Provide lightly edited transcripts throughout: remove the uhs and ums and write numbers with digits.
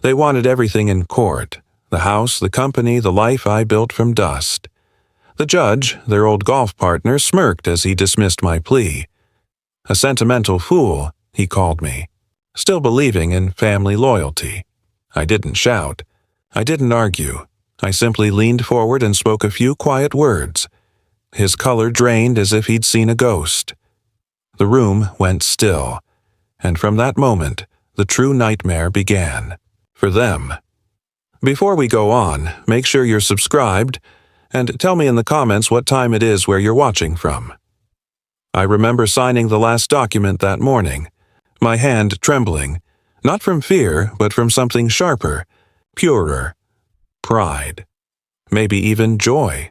They wanted everything in court: the house, the company, the life I built from dust. The judge, their old golf partner, smirked as he dismissed my plea. A sentimental fool, he called me, still believing in family loyalty. I didn't shout. I didn't argue. I simply leaned forward and spoke a few quiet words. His color drained as if he'd seen a ghost. The room went still, and from that moment, the true nightmare began. For them. Before we go on, make sure you're subscribed, and tell me in the comments what time it is where you're watching from. I remember signing the last document that morning, my hand trembling, not from fear, but from something sharper, purer, pride, maybe even joy.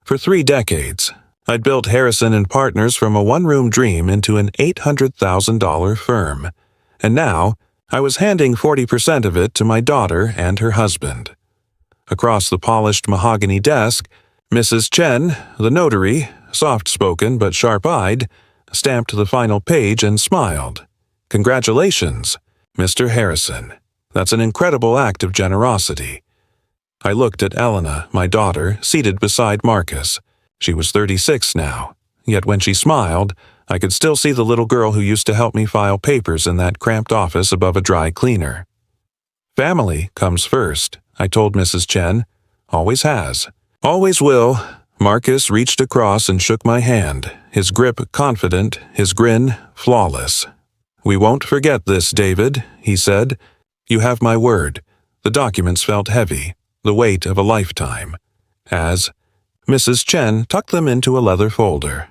For 3 decades, I'd built Harrison and Partners from a one-room dream into an $800,000 firm, and now I was handing 40% of it to my daughter and her husband. Across the polished mahogany desk, Mrs. Chen, the notary, soft-spoken but sharp-eyed, stamped the final page and smiled. "Congratulations, Mr. Harrison. That's an incredible act of generosity." I looked at Elena, my daughter, seated beside Marcus. She was 36 now, yet when she smiled, I could still see the little girl who used to help me file papers in that cramped office above a dry cleaner. "Family comes first," I told Mrs. Chen. "Always has. Always will." Marcus reached across and shook my hand, his grip confident, his grin flawless. "We won't forget this, David," he said. "You have my word." The documents felt heavy, the weight of a lifetime, as Mrs. Chen tucked them into a leather folder.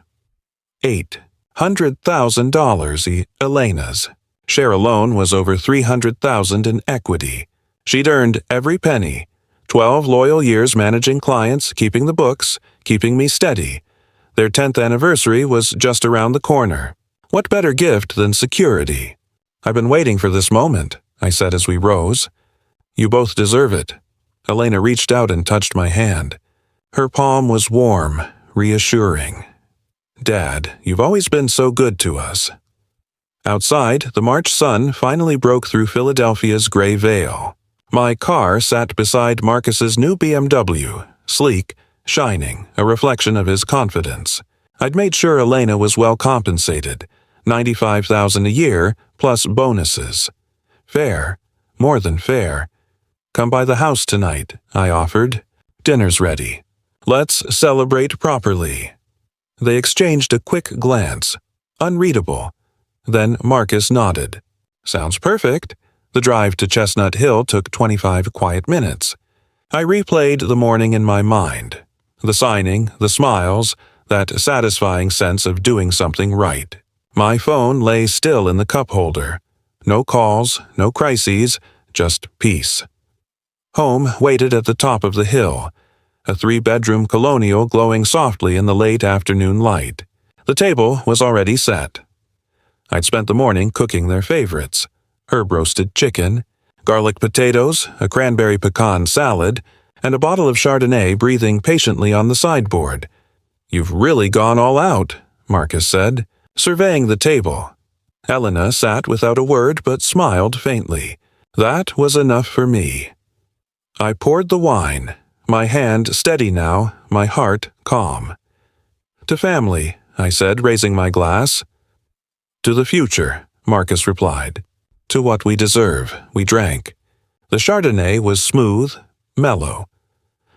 $800,000, Elena's. Share alone was over $300,000 in equity. She'd earned every penny. 12 loyal years managing clients, keeping the books, keeping me steady. Their 10th anniversary was just around the corner. What better gift than security? "I've been waiting for this moment," I said as we rose. "You both deserve it." Elena reached out and touched my hand. Her palm was warm, reassuring. "Dad, you've always been so good to us." Outside, the March sun finally broke through Philadelphia's gray veil. My car sat beside Marcus's new BMW, sleek, shining, a reflection of his confidence. I'd made sure Elena was well compensated, $95,000 a year, plus bonuses. Fair, more than fair. "Come by the house tonight," I offered. "Dinner's ready. Let's celebrate properly." They exchanged a quick glance, unreadable. Then Marcus nodded. "Sounds perfect." The drive to Chestnut Hill took 25 quiet minutes. I replayed the morning in my mind. The signing, the smiles, that satisfying sense of doing something right. My phone lay still in the cup holder. No calls, no crises, just peace. Home waited at the top of the hill, a 3-bedroom colonial glowing softly in the late afternoon light. The table was already set. I'd spent the morning cooking their favorites: herb-roasted chicken, garlic potatoes, a cranberry pecan salad, and a bottle of Chardonnay breathing patiently on the sideboard. "You've really gone all out," Marcus said, surveying the table. Elena sat without a word but smiled faintly. That was enough for me. I poured the wine, my hand steady now, my heart calm. "To family," I said, raising my glass. "To the future," Marcus replied. "To what we deserve," we drank. The Chardonnay was smooth, mellow.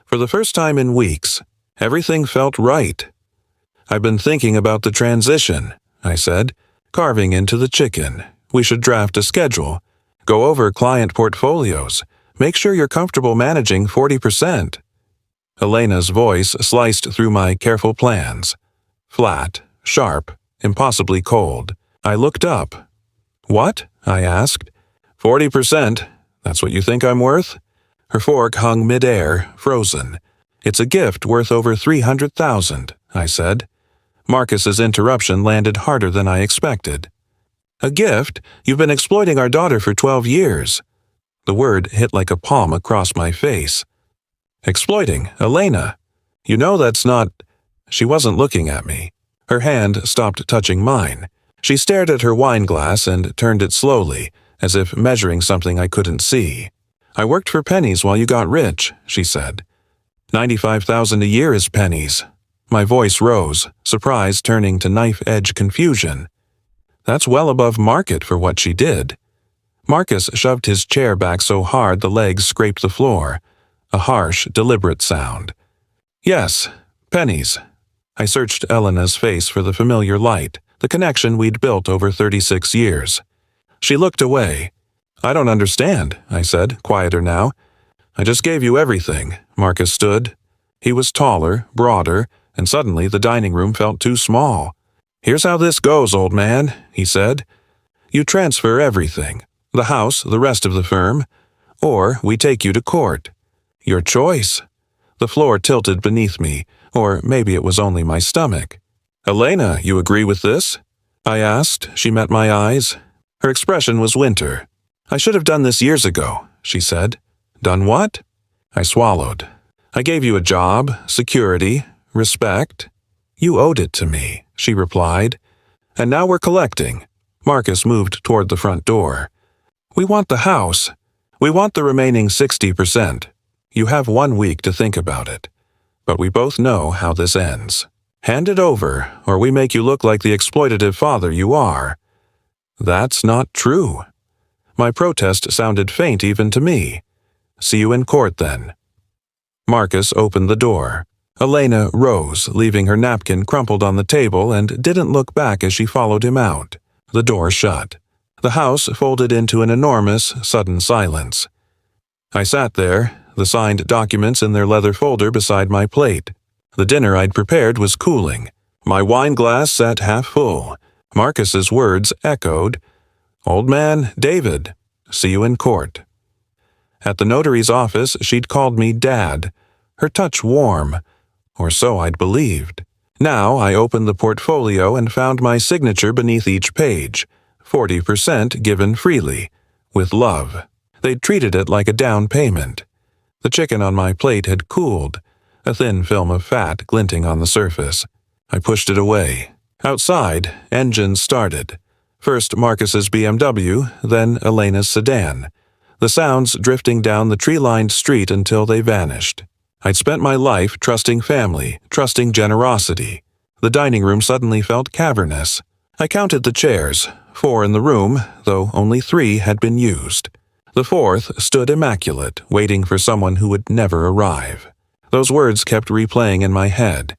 For the first time in weeks, everything felt right. "I've been thinking about the transition," I said, carving into the chicken. "We should draft a schedule, go over client portfolios, make sure you're comfortable managing 40%. Elena's voice sliced through my careful plans. Flat, sharp, impossibly cold. I looked up. "What?" I asked. 40%. That's what you think I'm worth?" Her fork hung mid-air, frozen. "It's a gift worth over $300,000, I said. Marcus's interruption landed harder than I expected. "A gift? You've been exploiting our daughter for 12 years. The word hit like a palm across my face. "Exploiting, Elena. You know that's not—" She wasn't looking at me. Her hand stopped touching mine. She stared at her wine glass and turned it slowly, as if measuring something I couldn't see. I worked for pennies while you got rich, she said. 95,000 a year is pennies. My voice rose, surprise turning to knife-edge confusion. That's well above market for what she did. Marcus shoved his chair back so hard the legs scraped the floor. A harsh, deliberate sound. Yes, pennies. I searched Elena's face for the familiar light, the connection we'd built over 36 years. She looked away. I don't understand, I said, quieter now. I just gave you everything. Marcus stood. He was taller, broader, and suddenly the dining room felt too small. Here's how this goes, old man, he said. You transfer everything, the house, the rest of the firm, or we take you to court. Your choice. The floor tilted beneath me, or maybe it was only my stomach. Elena, you agree with this? I asked. She met my eyes. Her expression was winter. I should have done this years ago, she said. Done what? I swallowed. I gave you a job, security, respect. You owed it to me, she replied. And now we're collecting. Marcus moved toward the front door. We want the house. We want the remaining 60%. You have 1 week to think about it. But we both know how this ends. Hand it over, or we make you look like the exploitative father you are. That's not true. My protest sounded faint even to me. See you in court, then. Marcus opened the door. Elena rose, leaving her napkin crumpled on the table, and didn't look back as she followed him out. The door shut. The house folded into an enormous, sudden silence. I sat there, the signed documents in their leather folder beside my plate. The dinner I'd prepared was cooling. My wine glass sat half full. Marcus's words echoed, Old man, David, see you in court. At the notary's office, she'd called me Dad, her touch warm, or so I'd believed. Now I opened the portfolio and found my signature beneath each page, 40% given freely, with love. They'd treated it like a down payment. The chicken on my plate had cooled, a thin film of fat glinting on the surface. I pushed it away. Outside, engines started. First Marcus's BMW, then Elena's sedan. The sounds drifting down the tree-lined street until they vanished. I'd spent my life trusting family, trusting generosity. The dining room suddenly felt cavernous. I counted the chairs, 4 in the room, though only 3 had been used. The 4th stood immaculate, waiting for someone who would never arrive. Those words kept replaying in my head.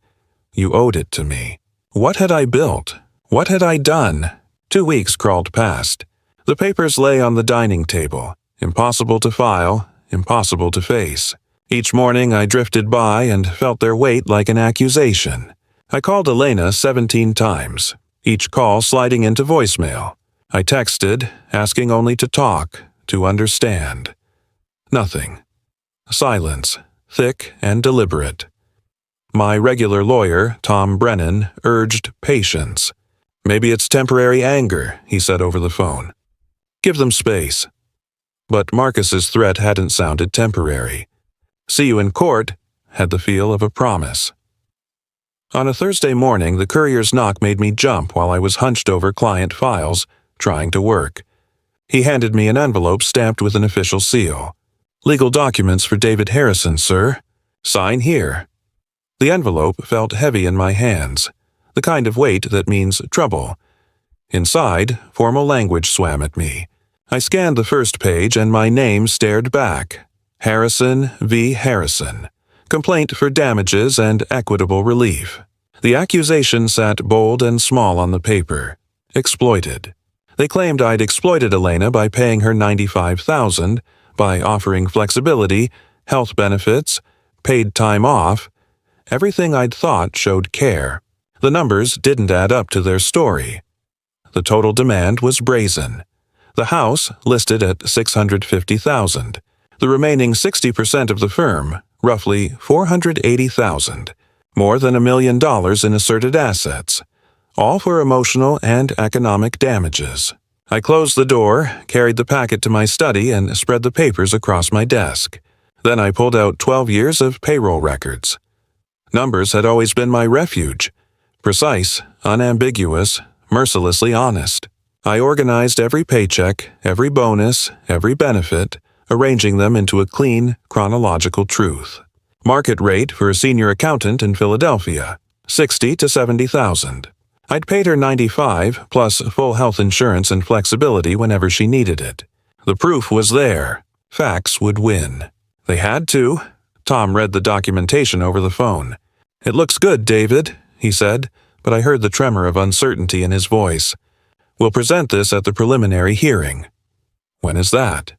You owed it to me. What had I built? What had I done? 2 weeks crawled past. The papers lay on the dining table, impossible to file, impossible to face. Each morning I drifted by and felt their weight like an accusation. I called Elena 17 times, each call sliding into voicemail. I texted, asking only to talk, to understand. Nothing. Silence, thick and deliberate. My regular lawyer, Tom Brennan, urged patience. Maybe it's temporary anger, he said over the phone. Give them space. But Marcus's threat hadn't sounded temporary. See you in court had the feel of a promise. On a Thursday morning, the courier's knock made me jump while I was hunched over client files, trying to work. He handed me an envelope stamped with an official seal. Legal documents for David Harrison, sir. Sign here. The envelope felt heavy in my hands, the kind of weight that means trouble. Inside, formal language swam at me. I scanned the first page and my name stared back. Harrison v. Harrison. Complaint for damages and equitable relief. The accusation sat bold and small on the paper. Exploited. They claimed I'd exploited Elena by paying her $95,000, by offering flexibility, health benefits, paid time off. Everything I'd thought showed care. The numbers didn't add up to their story. The total demand was brazen. The house listed at $650,000. The remaining 60% of the firm, roughly $480,000. More than $1 million in asserted assets. All for emotional and economic damages. I closed the door, carried the packet to my study, and spread the papers across my desk. Then I pulled out 12 years of payroll records. Numbers had always been my refuge. Precise, unambiguous, mercilessly honest. I organized every paycheck, every bonus, every benefit, arranging them into a clean, chronological truth. Market rate for a senior accountant in Philadelphia, $60,000 to $70,000. I'd paid her $95,000 plus full health insurance and flexibility whenever she needed it. The proof was there. Facts would win. They had to. Tom read the documentation over the phone. "It looks good, David," he said, but I heard the tremor of uncertainty in his voice. "We'll present this at the preliminary hearing." "When is that?"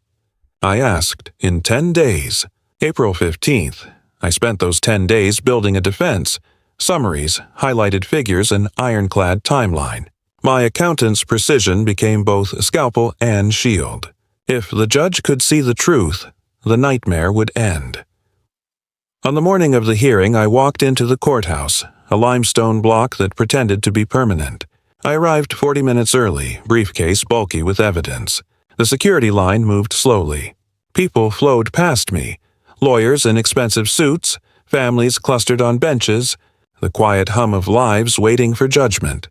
I asked. "In 10 days. April 15th. I spent those 10 days building a defense, summaries, highlighted figures, and ironclad timeline. My accountant's precision became both scalpel and shield. If the judge could see the truth, the nightmare would end." On the morning of the hearing, I walked into the courthouse, a limestone block that pretended to be permanent. I arrived 40 minutes early, briefcase bulky with evidence. The security line moved slowly. People flowed past me, lawyers in expensive suits, families clustered on benches, the quiet hum of lives waiting for judgment.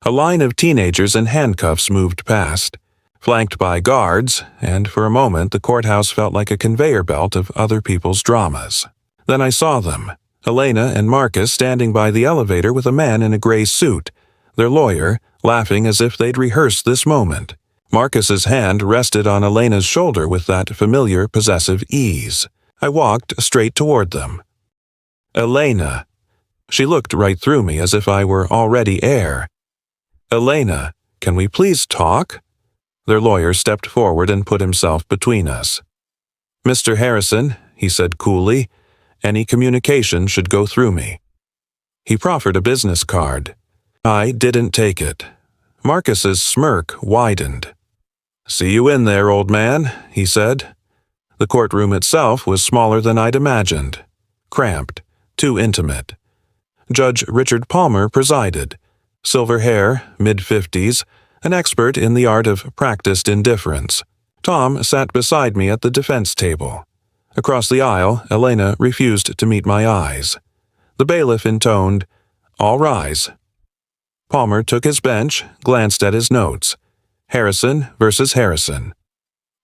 A line of teenagers in handcuffs moved past, flanked by guards, and for a moment the courthouse felt like a conveyor belt of other people's dramas. Then I saw them, Elena and Marcus standing by the elevator with a man in a gray suit, their lawyer, laughing as if they'd rehearsed this moment. Marcus's hand rested on Elena's shoulder with that familiar, possessive ease. I walked straight toward them. "Elena." She looked right through me as if I were already air. "Elena, can we please talk?" Their lawyer stepped forward and put himself between us. "Mr. Harrison," he said coolly, "any communication should go through me." He proffered a business card. I didn't take it. Marcus's smirk widened. "See you in there, old man," he said. The courtroom itself was smaller than I'd imagined. Cramped, too intimate. Judge Richard Palmer presided. Silver hair, mid-50s, an expert in the art of practiced indifference. Tom sat beside me at the defense table. Across the aisle, Elena refused to meet my eyes. The bailiff intoned, "All rise." Palmer took his bench, glanced at his notes. Harrison versus Harrison.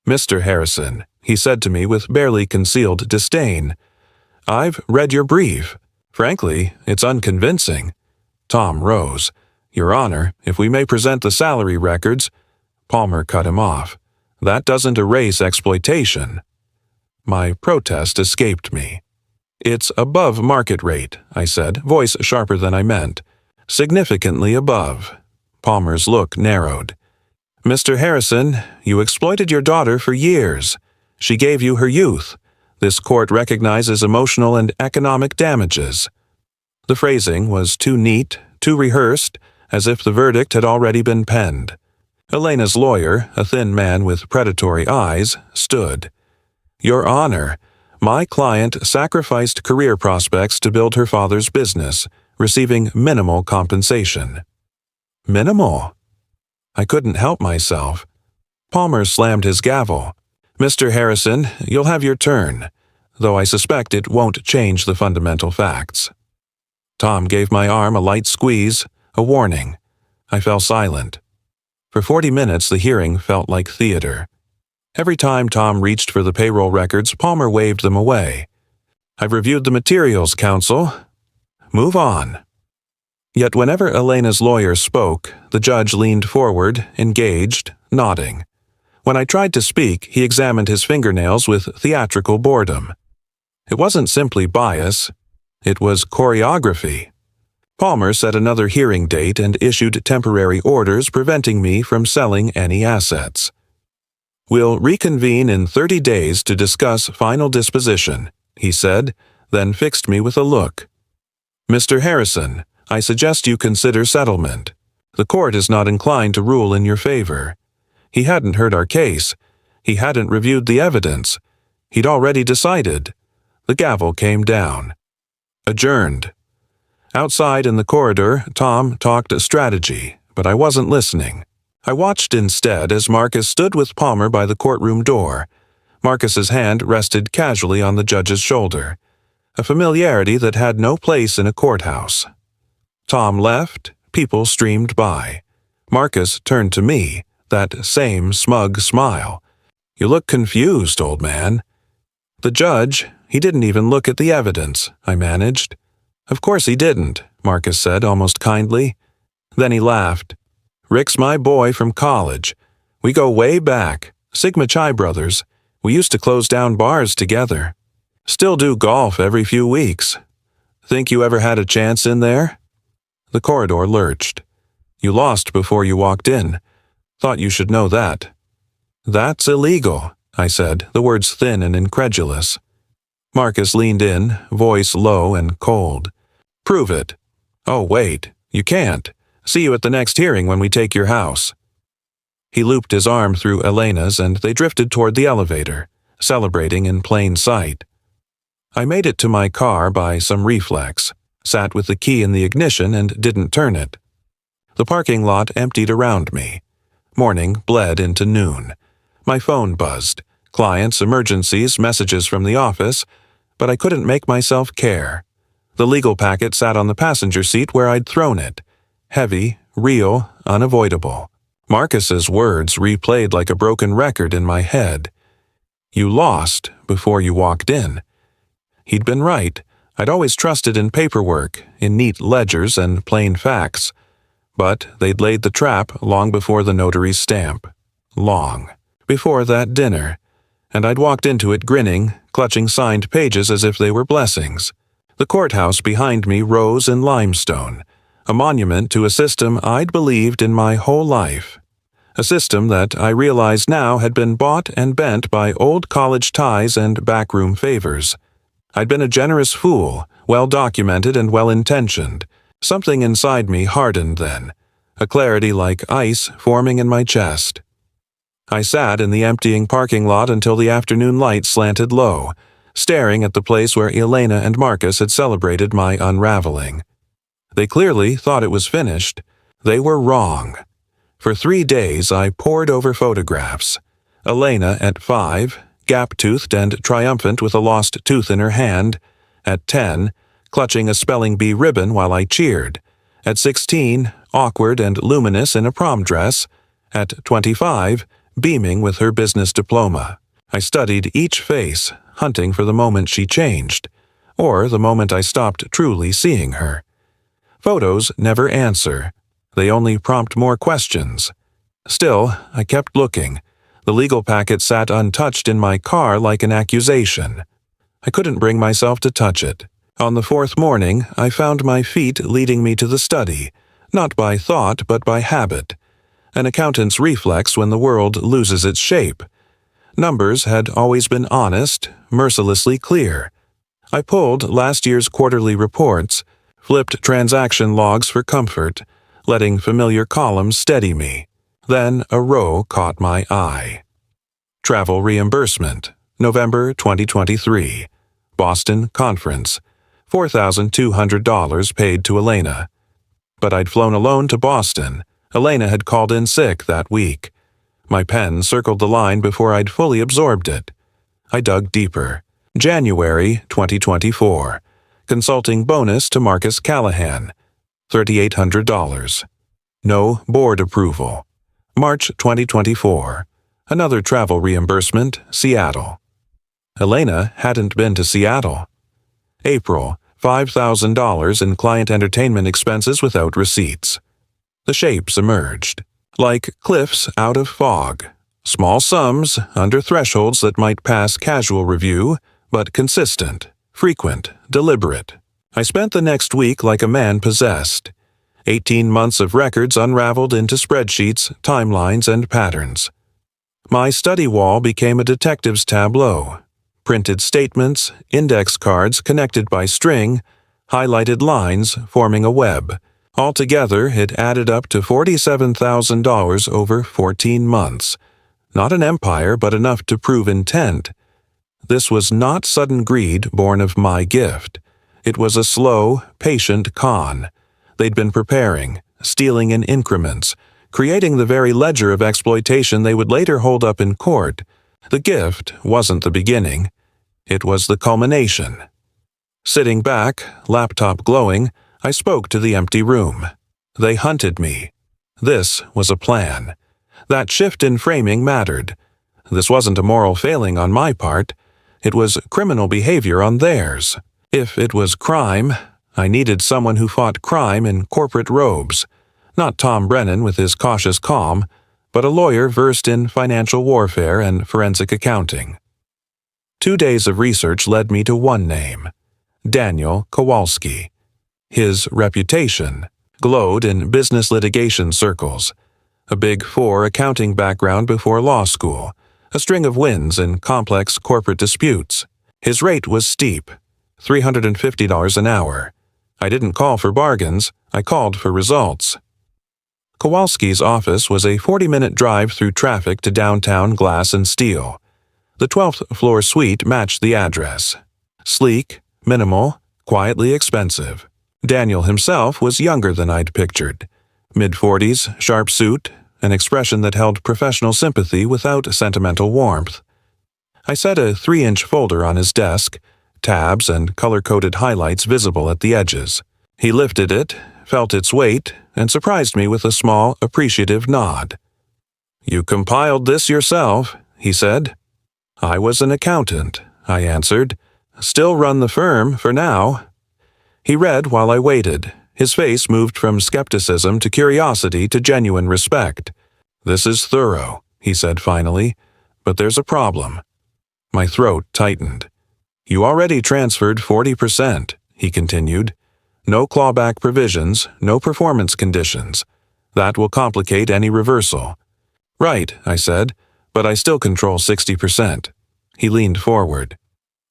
"Mr. Harrison," he said to me with barely concealed disdain, "I've read your brief. Frankly, it's unconvincing." Tom rose. "Your Honor, if we may present the salary records—" Palmer cut him off. "That doesn't erase exploitation." My protest escaped me. "It's above market rate," I said, voice sharper than I meant. "Significantly above." Palmer's look narrowed. "Mr. Harrison, you exploited your daughter for years. She gave you her youth. This court recognizes emotional and economic damages." The phrasing was too neat, too rehearsed, as if the verdict had already been penned. Elena's lawyer, a thin man with predatory eyes, stood. "Your Honor, my client sacrificed career prospects to build her father's business, receiving minimal compensation." Minimal? I couldn't help myself. Palmer slammed his gavel. "Mr. Harrison, you'll have your turn, though I suspect it won't change the fundamental facts." Tom gave my arm a light squeeze, a warning. I fell silent. For 40 minutes the hearing felt like theater. Every time Tom reached for the payroll records, Palmer waved them away. "I've reviewed the materials, counsel. Move on." Yet whenever Elena's lawyer spoke, the judge leaned forward, engaged, nodding. When I tried to speak, he examined his fingernails with theatrical boredom. It wasn't simply bias. It was choreography. Palmer set another hearing date and issued temporary orders preventing me from selling any assets. "We'll reconvene in 30 days to discuss final disposition," he said, then fixed me with a look. "Mr. Harrison, I suggest you consider settlement. The court is not inclined to rule in your favor." He hadn't heard our case. He hadn't reviewed the evidence. He'd already decided. The gavel came down. Adjourned. Outside in the corridor, Tom talked strategy, but I wasn't listening. I watched instead as Marcus stood with Palmer by the courtroom door. Marcus's hand rested casually on the judge's shoulder, a familiarity that had no place in a courthouse. Tom left, people streamed by. Marcus turned to me, that same smug smile. You look confused, old man. The judge, he didn't even look at the evidence, I managed. Of course he didn't, Marcus said almost kindly. Then he laughed. Rick's my boy from college. We go way back, Sigma Chi brothers. We used to close down bars together. Still do golf every few weeks. Think you ever had a chance in there? The corridor lurched. You lost before you walked in. Thought you should know that. That's illegal, I said, the words thin and incredulous. Marcus leaned in, voice low and cold. Prove it. Oh, wait, you can't. See you at the next hearing when we take your house. He looped his arm through Elena's and they drifted toward the elevator, celebrating in plain sight. I made it to my car by some reflex, sat with the key in the ignition and didn't turn it. The parking lot emptied around me. Morning bled into noon. My phone buzzed. Clients, emergencies, messages from the office, but I couldn't make myself care. The legal packet sat on the passenger seat where I'd thrown it. Heavy, real, unavoidable. Marcus's words replayed like a broken record in my head. You lost before you walked in. He'd been right. I'd always trusted in paperwork, in neat ledgers and plain facts. But they'd laid the trap long before the notary's stamp. Long. Before that dinner. And I'd walked into it grinning, clutching signed pages as if they were blessings. The courthouse behind me rose in limestone, a monument to a system I'd believed in my whole life. A system that I realized now had been bought and bent by old college ties and backroom favors. I'd been a generous fool, well-documented and well-intentioned. Something inside me hardened then, a clarity like ice forming in my chest. I sat in the emptying parking lot until the afternoon light slanted low, staring at the place where Elena and Marcus had celebrated my unraveling. They clearly thought it was finished. They were wrong. For 3 days I pored over photographs. Elena at 5, gap-toothed and triumphant with a lost tooth in her hand. At 10, clutching a spelling bee ribbon while I cheered. At 16, awkward and luminous in a prom dress. At 25, beaming with her business diploma. I studied each face, hunting for the moment she changed, or the moment I stopped truly seeing her. Photos never answer. They only prompt more questions. Still, I kept looking. The legal packet sat untouched in my car like an accusation. I couldn't bring myself to touch it. On the 4th morning, I found my feet leading me to the study, not by thought but by habit. An accountant's reflex when the world loses its shape. Numbers had always been honest, mercilessly clear. I pulled last year's quarterly reports, flipped transaction logs for comfort, letting familiar columns steady me. Then a row caught my eye. Travel reimbursement, November 2023. Boston conference. $4,200 paid to Elena. But I'd flown alone to Boston. Elena had called in sick that week. My pen circled the line before I'd fully absorbed it. I dug deeper. January 2024. Consulting bonus to Marcus Callahan. $3,800. No board approval. March 2024. Another travel reimbursement, Seattle. Elena hadn't been to Seattle. April, $5,000 in client entertainment expenses without receipts. The shapes emerged, like cliffs out of fog. Small sums, under thresholds that might pass casual review, but consistent, frequent, deliberate. I spent the next week like a man possessed. 18 months of records unraveled into spreadsheets, timelines, and patterns. My study wall became a detective's tableau. Printed statements, index cards connected by string, highlighted lines forming a web. Altogether, it added up to $47,000 over 14 months. Not an empire, but enough to prove intent. This was not sudden greed born of my gift. It was a slow, patient con. They'd been preparing, stealing in increments, creating the very ledger of exploitation they would later hold up in court. The gift wasn't the beginning. It was the culmination. Sitting back, laptop glowing, I spoke to the empty room. They hunted me. This was a plan. That shift in framing mattered. This wasn't a moral failing on my part. It was criminal behavior on theirs. If it was crime, I needed someone who fought crime in corporate robes. Not Tom Brennan with his cautious calm, but a lawyer versed in financial warfare and forensic accounting. 2 days of research led me to one name: Daniel Kowalski. His reputation glowed in business litigation circles. A Big Four accounting background before law school, a string of wins in complex corporate disputes. His rate was steep, $350 an hour. I didn't call for bargains, I called for results. Kowalski's office was a 40-minute drive through traffic to downtown Glass and Steel. The 12th floor suite matched the address. Sleek, minimal, quietly expensive. Daniel himself was younger than I'd pictured. Mid-40s, sharp suit, an expression that held professional sympathy without sentimental warmth. I set a 3-inch folder on his desk, tabs and color-coded highlights visible at the edges. He lifted it, felt its weight, and surprised me with a small, appreciative nod. "You compiled this yourself," he said. "I was an accountant," I answered. "Still run the firm for now." He read while I waited. His face moved from skepticism to curiosity to genuine respect. "This is thorough," he said finally, "but there's a problem." My throat tightened. "You already transferred 40%, he continued. "No clawback provisions, no performance conditions. That will complicate any reversal." "Right," I said, "but I still control 60%. He leaned forward.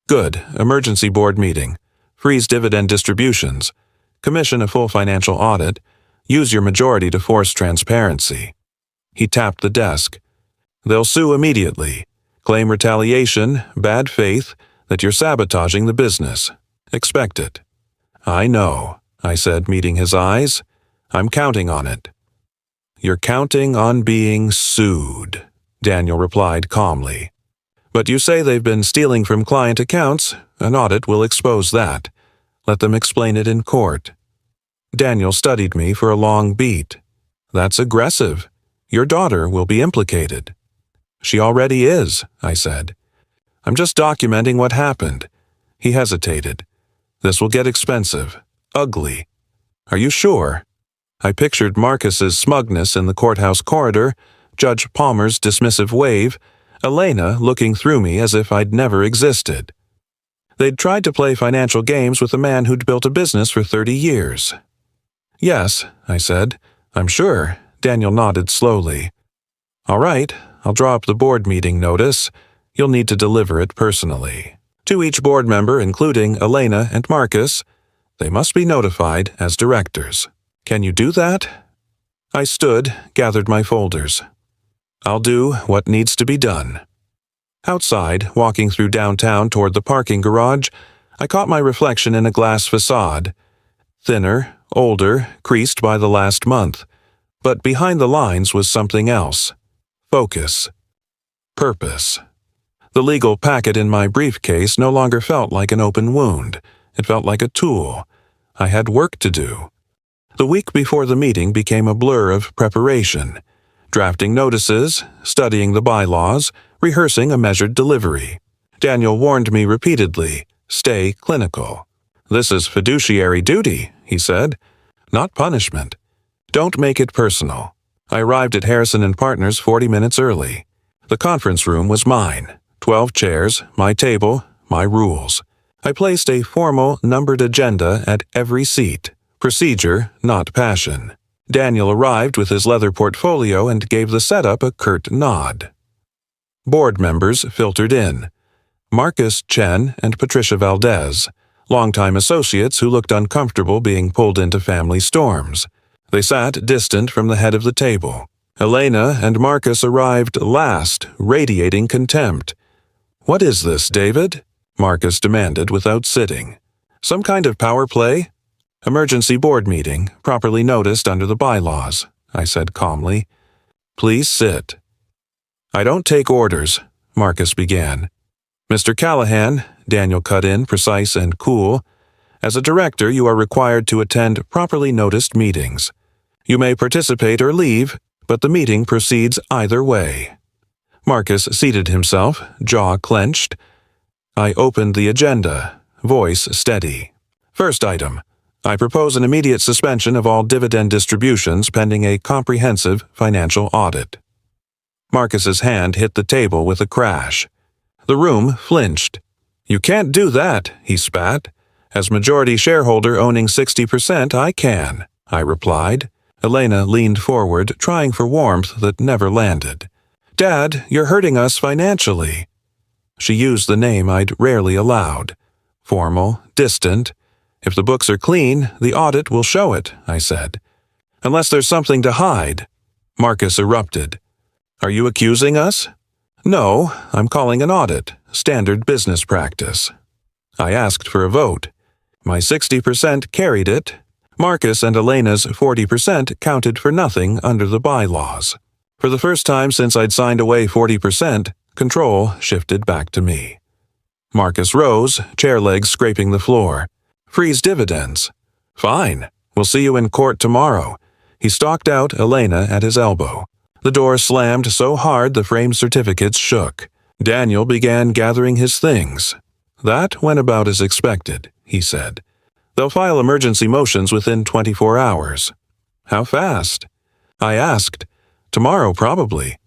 "Good. Emergency board meeting. Freeze dividend distributions. Commission a full financial audit. Use your majority to force transparency." He tapped the desk. "They'll sue immediately. Claim retaliation, bad faith, that you're sabotaging the business. Expect it." "I know," I said, meeting his eyes. "I'm counting on it." "You're counting on being sued," Daniel replied calmly. "But you say they've been stealing from client accounts. An audit will expose that. Let them explain it in court." Daniel studied me for a long beat. "That's aggressive. Your daughter will be implicated." "She already is," I said. "I'm just documenting what happened." He hesitated. "This will get expensive. Ugly." "Are you sure?" I pictured Marcus's smugness in the courthouse corridor, Judge Palmer's dismissive wave, Elena looking through me as if I'd never existed. They'd tried to play financial games with a man who'd built a business for 30 years. "Yes," I said. "I'm sure." Daniel nodded slowly. "All right, I'll draw up the board meeting notice. You'll need to deliver it personally. To each board member, including Elena and Marcus. They must be notified as directors. Can you do that?" I stood, gathered my folders. "I'll do what needs to be done." Outside, walking through downtown toward the parking garage, I caught my reflection in a glass facade. Thinner, older, creased by the last month. But behind the lines was something else. Focus. Purpose. The legal packet in my briefcase no longer felt like an open wound. It felt like a tool. I had work to do. The week before the meeting became a blur of preparation. Drafting notices, studying the bylaws, rehearsing a measured delivery. Daniel warned me repeatedly, "Stay clinical." "This is fiduciary duty," he said, "not punishment. Don't make it personal." I arrived at Harrison & Partners 40 minutes early. The conference room was mine. 12 chairs, my table, my rules. I placed a formal, numbered agenda at every seat. Procedure, not passion. Daniel arrived with his leather portfolio and gave the setup a curt nod. Board members filtered in. Marcus Chen and Patricia Valdez, longtime associates who looked uncomfortable being pulled into family storms. They sat distant from the head of the table. Elena and Marcus arrived last, radiating contempt. "What is this, David?" Marcus demanded without sitting. "Some kind of power play?" "Emergency board meeting, properly noticed under the bylaws," I said calmly. "Please sit." "I don't take orders," Marcus began. "Mr. Callahan," Daniel cut in, precise and cool, "as a director you are required to attend properly noticed meetings. You may participate or leave, but the meeting proceeds either way." Marcus seated himself, jaw clenched. I opened the agenda, voice steady. First item. I propose an immediate suspension of all dividend distributions pending a comprehensive financial audit. Marcus's hand hit the table with a crash. The room flinched. You can't do that, he spat. As majority shareholder owning 60%, I can, I replied. Elena leaned forward, trying for warmth that never landed. Dad, you're hurting us financially. She used the name I'd rarely allowed. Formal, distant. If the books are clean, the audit will show it, I said. Unless there's something to hide. Marcus erupted. Are you accusing us? No, I'm calling an audit, standard business practice. I asked for a vote. My 60% carried it. Marcus and Elena's 40% counted for nothing under the bylaws. For the first time since I'd signed away 40%, control shifted back to me. Marcus rose, chair legs scraping the floor. Freeze dividends. Fine. We'll see you in court tomorrow. He stalked out, Elena at his elbow. The door slammed so hard the framed certificates shook. Daniel began gathering his things. That went about as expected, he said. They'll file emergency motions within 24 hours. How fast? I asked. Tomorrow, probably.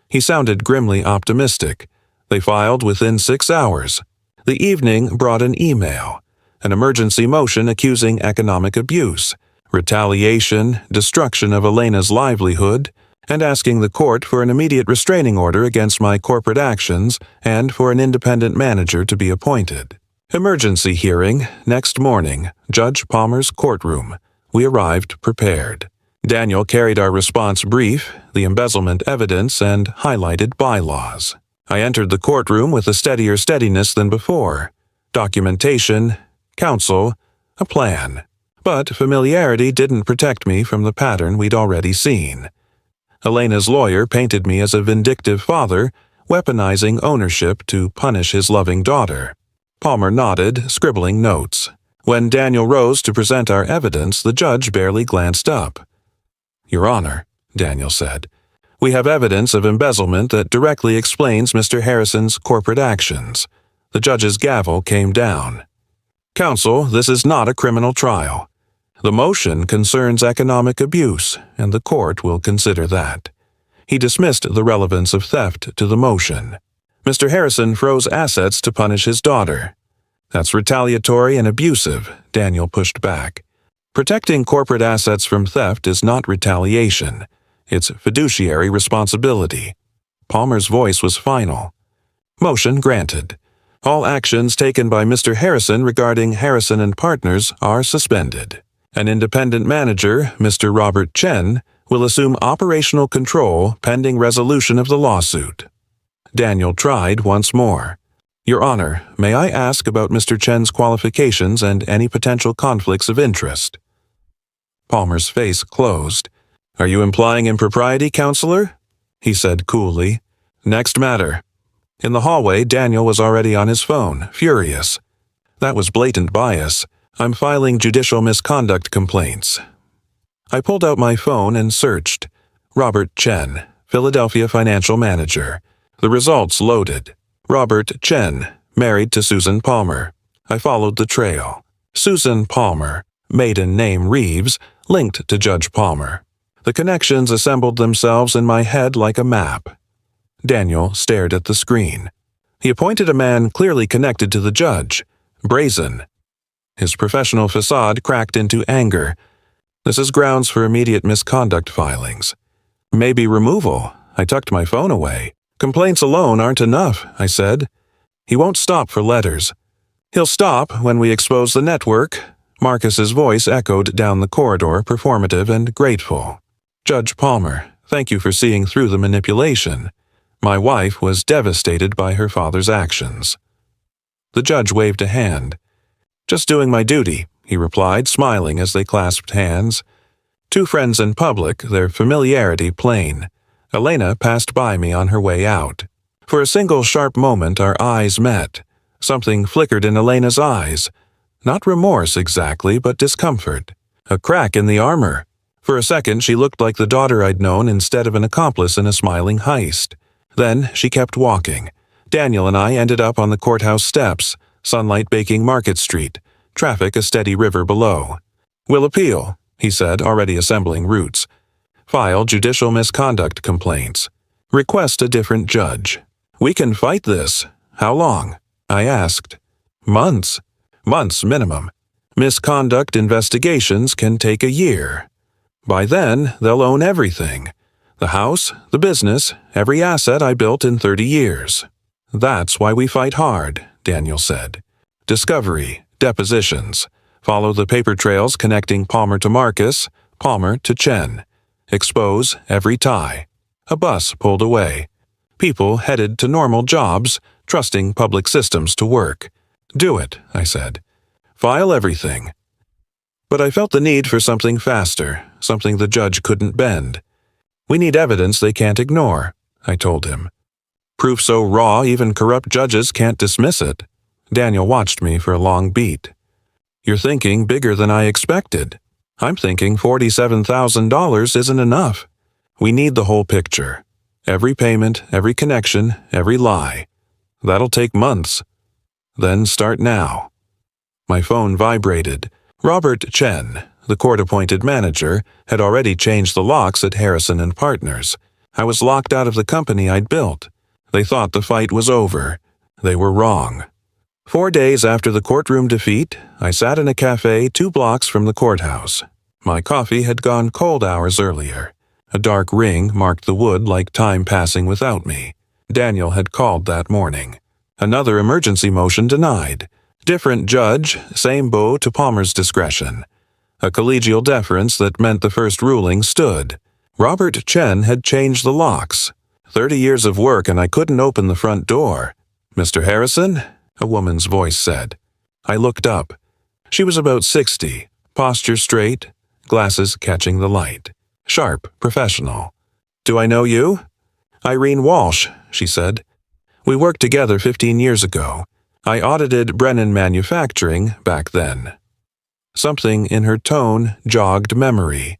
He sounded grimly optimistic. They filed within 6 hours. The evening brought an email. An emergency motion accusing economic abuse, retaliation, destruction of Elena's livelihood, and asking the court for an immediate restraining order against my corporate actions and for an independent manager to be appointed. Emergency hearing, next morning, Judge Palmer's courtroom. We arrived prepared. Daniel carried our response brief, the embezzlement evidence, and highlighted bylaws. I entered the courtroom with a steadier steadiness than before. Documentation, counsel, a plan. But familiarity didn't protect me from the pattern we'd already seen. Elena's lawyer painted me as a vindictive father, weaponizing ownership to punish his loving daughter. Palmer nodded, scribbling notes. When Daniel rose to present our evidence, the judge barely glanced up. Your Honor, Daniel said, we have evidence of embezzlement that directly explains Mr. Harrison's corporate actions. The judge's gavel came down. Counsel, this is not a criminal trial. The motion concerns economic abuse, and the court will consider that. He dismissed the relevance of theft to the motion. Mr. Harrison froze assets to punish his daughter. That's retaliatory and abusive, Daniel pushed back. Protecting corporate assets from theft is not retaliation. It's fiduciary responsibility. Palmer's voice was final. Motion granted. All actions taken by Mr. Harrison regarding Harrison and Partners are suspended. An independent manager, Mr. Robert Chen, will assume operational control pending resolution of the lawsuit. Daniel tried once more. Your Honor, may I ask about Mr. Chen's qualifications and any potential conflicts of interest? Palmer's face closed. Are you implying impropriety, Counselor? He said coolly. Next matter. In the hallway, Daniel was already on his phone, furious. That was blatant bias. I'm filing judicial misconduct complaints. I pulled out my phone and searched. Robert Chen, Philadelphia financial manager. The results loaded. Robert Chen, married to Susan Palmer. I followed the trail. Susan Palmer, maiden name Reeves, linked to Judge Palmer. The connections assembled themselves in my head like a map. Daniel stared at the screen. He appointed a man clearly connected to the judge. Brazen. His professional facade cracked into anger. This is grounds for immediate misconduct filings. Maybe removal. I tucked my phone away. Complaints alone aren't enough, I said. He won't stop for letters. He'll stop when we expose the network. Marcus's voice echoed down the corridor, performative and grateful. Judge Palmer, thank you for seeing through the manipulation. My wife was devastated by her father's actions. The judge waved a hand. Just doing my duty, he replied, smiling as they clasped hands. Two friends in public, their familiarity plain. Elena passed by me on her way out. For a single sharp moment our eyes met. Something flickered in Elena's eyes. Not remorse exactly, but discomfort. A crack in the armor. For a second she looked like the daughter I'd known instead of an accomplice in a smiling heist. Then she kept walking. Daniel and I ended up on the courthouse steps, sunlight baking Market Street, traffic a steady river below. "We'll appeal," he said, already assembling routes. "File judicial misconduct complaints. Request a different judge. We can fight this. How long?" I asked. "Months. Months minimum. Misconduct investigations can take a year. By then, they'll own everything. The house, the business, every asset I built in 30 years. That's why we fight hard," Daniel said. "Discovery, depositions. Follow the paper trails connecting Palmer to Marcus, Palmer to Chen. Expose every tie. A bus pulled away. People headed to normal jobs, trusting public systems to work. Do it," I said. "File everything." But I felt the need for something faster, something the judge couldn't bend. "We need evidence they can't ignore," I told him. "Proof so raw even corrupt judges can't dismiss it." Daniel watched me for a long beat. "You're thinking bigger than I expected. I'm thinking $47,000 isn't enough. We need the whole picture. Every payment, every connection, every lie. That'll take months. Then start now." My phone vibrated. Robert Chen, the court-appointed manager, had already changed the locks at Harrison and Partners. I was locked out of the company I'd built. They thought the fight was over. They were wrong. 4 days after the courtroom defeat, I sat in a cafe 2 blocks from the courthouse. My coffee had gone cold hours earlier. A dark ring marked the wood like time passing without me. Daniel had called that morning. Another emergency motion denied. Different judge, same bow to Palmer's discretion. A collegial deference that meant the first ruling stood. Robert Chen had changed the locks. 30 years of work and I couldn't open the front door. "Mr. Harrison?" a woman's voice said. I looked up. She was about 60, posture straight, glasses catching the light. Sharp, professional. "Do I know you?" "Irene Walsh," she said. "We worked together 15 years ago. I audited Brennan Manufacturing back then." Something in her tone jogged memory.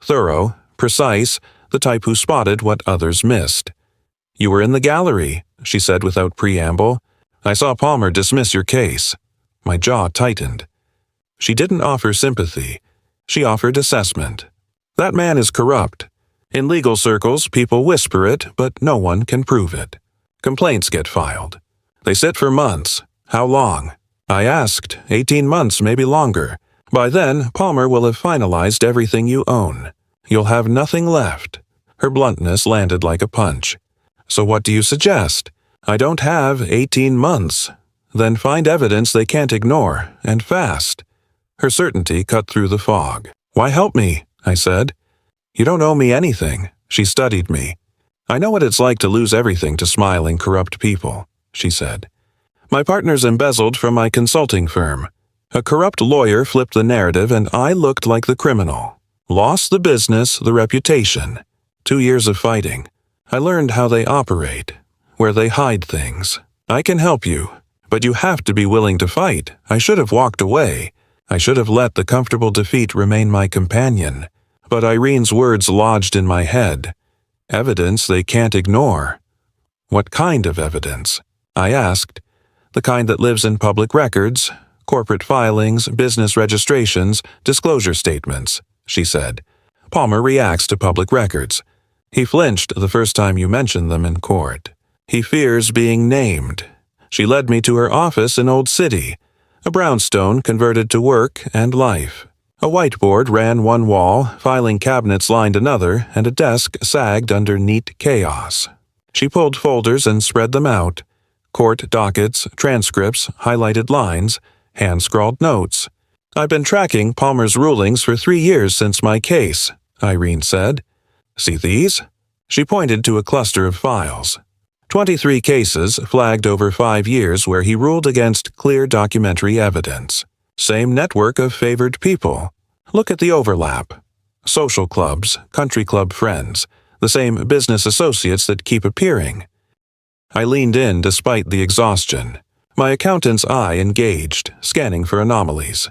Thorough, precise, the type who spotted what others missed. "You were in the gallery," she said without preamble. "I saw Palmer dismiss your case." My jaw tightened. She didn't offer sympathy. She offered assessment. "That man is corrupt. In legal circles, people whisper it, but no one can prove it. Complaints get filed. They sit for months. How long?" I asked. 18 months, maybe longer. By then, Palmer will have finalized everything you own. You'll have nothing left. Her bluntness landed like a punch. "So what do you suggest?" "I don't have 18 months. Then find evidence they can't ignore, and fast." Her certainty cut through the fog. "Why help me?" I said. "You don't owe me anything." She studied me. "I know what it's like to lose everything to smiling, corrupt people," she said. "My partners embezzled from my consulting firm. A corrupt lawyer flipped the narrative and I looked like the criminal. Lost the business, the reputation. 2 years of fighting. I learned how they operate, where they hide things. I can help you, but you have to be willing to fight. I should have walked away. I should have let the comfortable defeat remain my companion. But Irene's words lodged in my head. Evidence they can't ignore. What kind of evidence? I asked. The kind that lives in public records, corporate filings, business registrations, disclosure statements, she said. Palmer reacts to public records. He flinched the first time you mentioned them in court. He fears being named. She led me to her office in Old City, a brownstone converted to work and life. A whiteboard ran one wall, filing cabinets lined another, and a desk sagged under neat chaos. She pulled folders and spread them out. Court dockets, transcripts, highlighted lines, hand-scrawled notes. "I've been tracking Palmer's rulings for 3 years since my case," Irene said. "See these?" She pointed to a cluster of files. 23 cases flagged over 5 years where he ruled against clear documentary evidence. Same network of favored people. Look at the overlap. Social clubs, country club friends, the same business associates that keep appearing. I leaned in despite the exhaustion. My accountant's eye engaged, scanning for anomalies.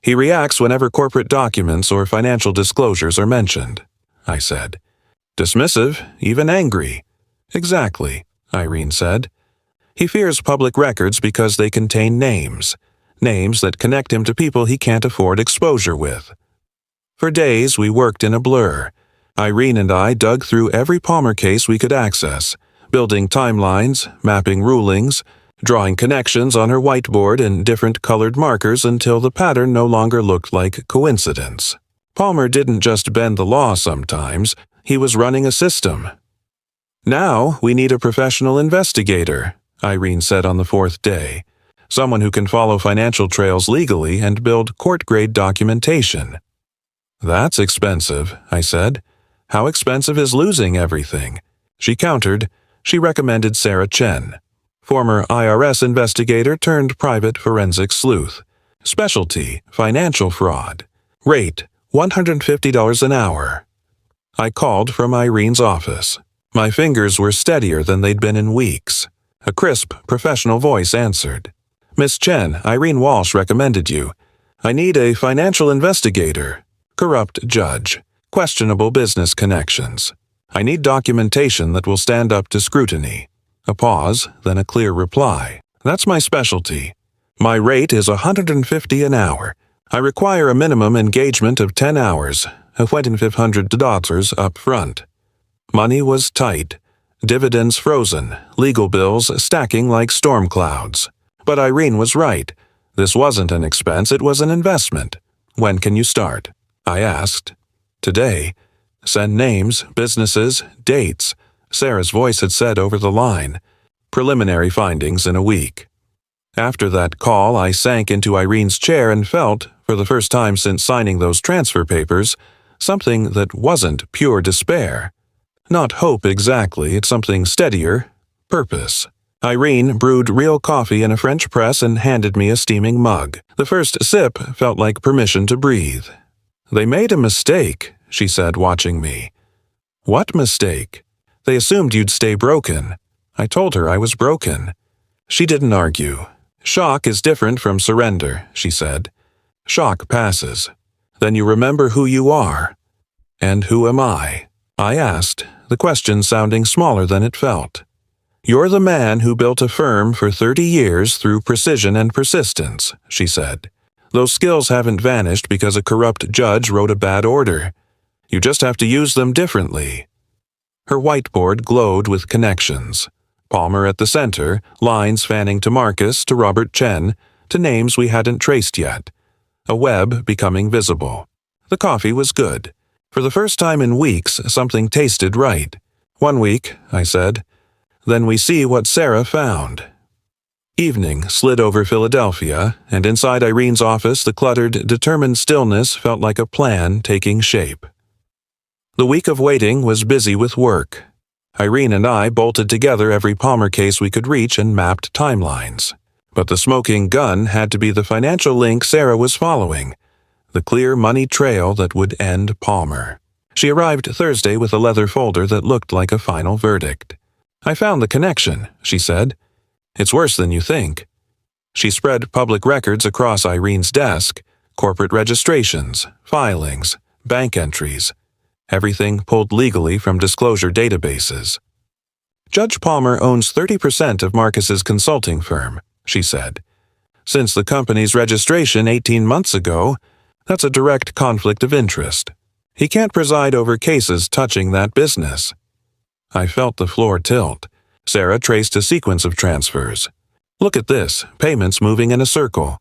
He reacts whenever corporate documents or financial disclosures are mentioned, I said. Dismissive, even angry. Exactly, Irene said. He fears public records because they contain names that connect him to people he can't afford exposure with. For days, we worked in a blur. Irene and I dug through every Palmer case we could access, building timelines, mapping rulings, drawing connections on her whiteboard in different colored markers until the pattern no longer looked like coincidence. Palmer didn't just bend the law sometimes, he was running a system. Now we need a professional investigator, Irene said on the fourth day. Someone who can follow financial trails legally and build court-grade documentation. That's expensive, I said. How expensive is losing everything? She countered. She recommended Sarah Chen, former IRS investigator turned private forensic sleuth. Specialty, financial fraud. Rate, $150 an hour. I called from Irene's office. My fingers were steadier than they'd been in weeks. A crisp, professional voice answered. Miss Chen, Irene Walsh recommended you. I need a financial investigator. Corrupt judge. Questionable business connections. I need documentation that will stand up to scrutiny. A pause, then a clear reply. That's my specialty. My rate is $150 an hour. I require a minimum engagement of 10 hours, $2,500 up front. Money was tight. Dividends frozen, legal bills stacking like storm clouds. But Irene was right. This wasn't an expense, it was an investment. When can you start? I asked. Today. Send names, businesses, dates. Sarah's voice had said over the line. Preliminary findings in a week. After that call, I sank into Irene's chair and felt, for the first time since signing those transfer papers, something that wasn't pure despair. Not hope exactly, it's something steadier. Purpose. Irene brewed real coffee in a French press and handed me a steaming mug. The first sip felt like permission to breathe. They made a mistake, she said, watching me. What mistake? They assumed you'd stay broken. I told her I was broken. She didn't argue. Shock is different from surrender, she said. Shock passes. Then you remember who you are. And who am I? I asked, the question sounding smaller than it felt. You're the man who built a firm for 30 years through precision and persistence, she said. Those skills haven't vanished because a corrupt judge wrote a bad order. You just have to use them differently. Her whiteboard glowed with connections. Palmer at the center, lines fanning to Marcus, to Robert Chen, to names we hadn't traced yet. A web becoming visible. The coffee was good. For the first time in weeks, something tasted right. 1 week, I said. Then we see what Sarah found. Evening slid over Philadelphia, and inside Irene's office the cluttered, determined stillness felt like a plan taking shape. The week of waiting was busy with work. Irene and I bolted together every Palmer case we could reach and mapped timelines. But the smoking gun had to be the financial link Sarah was following, the clear money trail that would end Palmer. She arrived Thursday with a leather folder that looked like a final verdict. I found the connection, she said. It's worse than you think. She spread public records across Irene's desk, corporate registrations, filings, bank entries, everything pulled legally from disclosure databases. Judge Palmer owns 30% of Marcus's consulting firm, she said. Since the company's registration 18 months ago, that's a direct conflict of interest. He can't preside over cases touching that business. I felt the floor tilt. Sarah traced a sequence of transfers. Look at this, payments moving in a circle.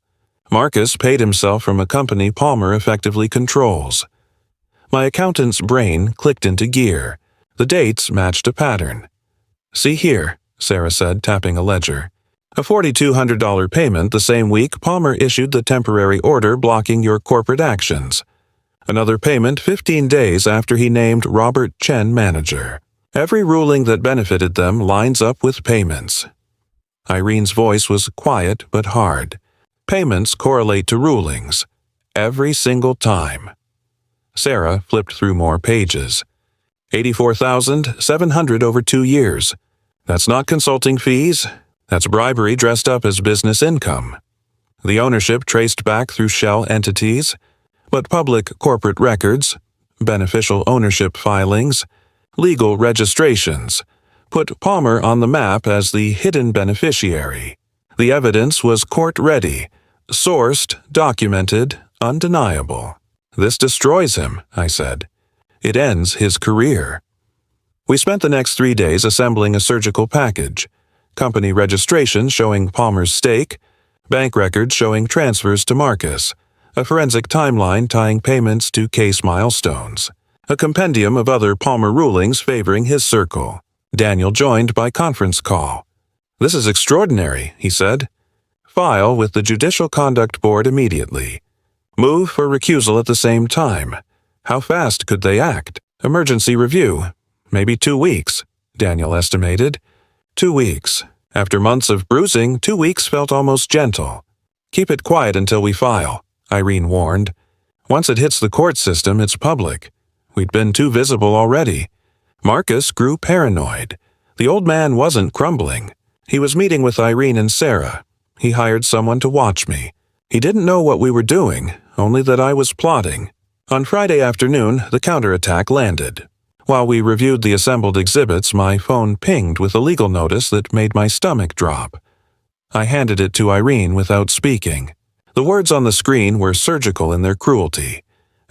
Marcus paid himself from a company Palmer effectively controls. My accountant's brain clicked into gear. The dates matched a pattern. See here, Sarah said, tapping a ledger. A $4,200 payment the same week Palmer issued the temporary order blocking your corporate actions. Another payment 15 days after he named Robert Chen manager. Every ruling that benefited them lines up with payments. Irene's voice was quiet but hard. Payments correlate to rulings. Every single time. Sarah flipped through more pages. $84,700 over 2 years. That's not consulting fees. That's bribery dressed up as business income. The ownership traced back through shell entities, but public corporate records, beneficial ownership filings, legal registrations, put Palmer on the map as the hidden beneficiary. The evidence was court-ready, sourced, documented, undeniable. This destroys him, I said. It ends his career. We spent the next 3 days assembling a surgical package. Company registration showing Palmer's stake, bank records showing transfers to Marcus, a forensic timeline tying payments to case milestones, a compendium of other Palmer rulings favoring his circle. Daniel joined by conference call. "This is extraordinary," he said. "File with the Judicial Conduct Board immediately. Move for recusal at the same time. How fast could they act? Emergency review. Maybe 2 weeks," Daniel estimated. 2 weeks. After months of bruising, 2 weeks felt almost gentle. "Keep it quiet until we file," Irene warned. "Once it hits the court system, it's public. We'd been too visible already." Marcus grew paranoid. The old man wasn't crumbling. He was meeting with Irene and Sarah. He hired someone to watch me. He didn't know what we were doing, only that I was plotting. On Friday afternoon, the counterattack landed. While we reviewed the assembled exhibits, my phone pinged with a legal notice that made my stomach drop. I handed it to Irene without speaking. The words on the screen were surgical in their cruelty.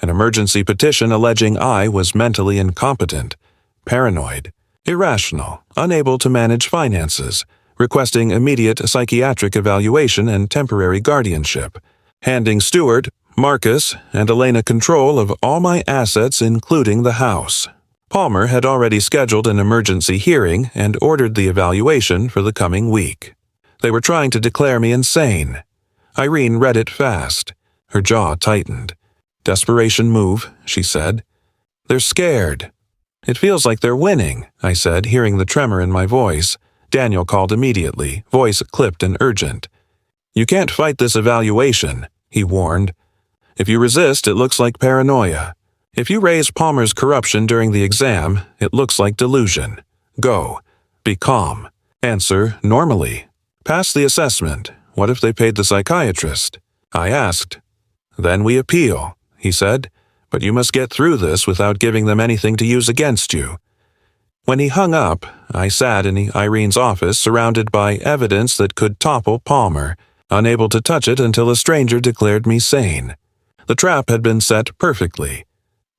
An emergency petition alleging I was mentally incompetent, paranoid, irrational, unable to manage finances, requesting immediate psychiatric evaluation and temporary guardianship, handing Stuart, Marcus, and Elena control of all my assets including the house. Palmer had already scheduled an emergency hearing and ordered the evaluation for the coming week. They were trying to declare me insane. Irene read it fast. Her jaw tightened. "Desperation move," she said. "They're scared." "It feels like they're winning," I said, hearing the tremor in my voice. Daniel called immediately, voice clipped and urgent. "You can't fight this evaluation," he warned. "If you resist, it looks like paranoia. If you raise Palmer's corruption during the exam, it looks like delusion. Go. Be calm. Answer normally. Pass the assessment. What if they paid the psychiatrist?" I asked. "Then we appeal," he said. "But you must get through this without giving them anything to use against you." When he hung up, I sat in Irene's office surrounded by evidence that could topple Palmer, unable to touch it until a stranger declared me sane. The trap had been set perfectly.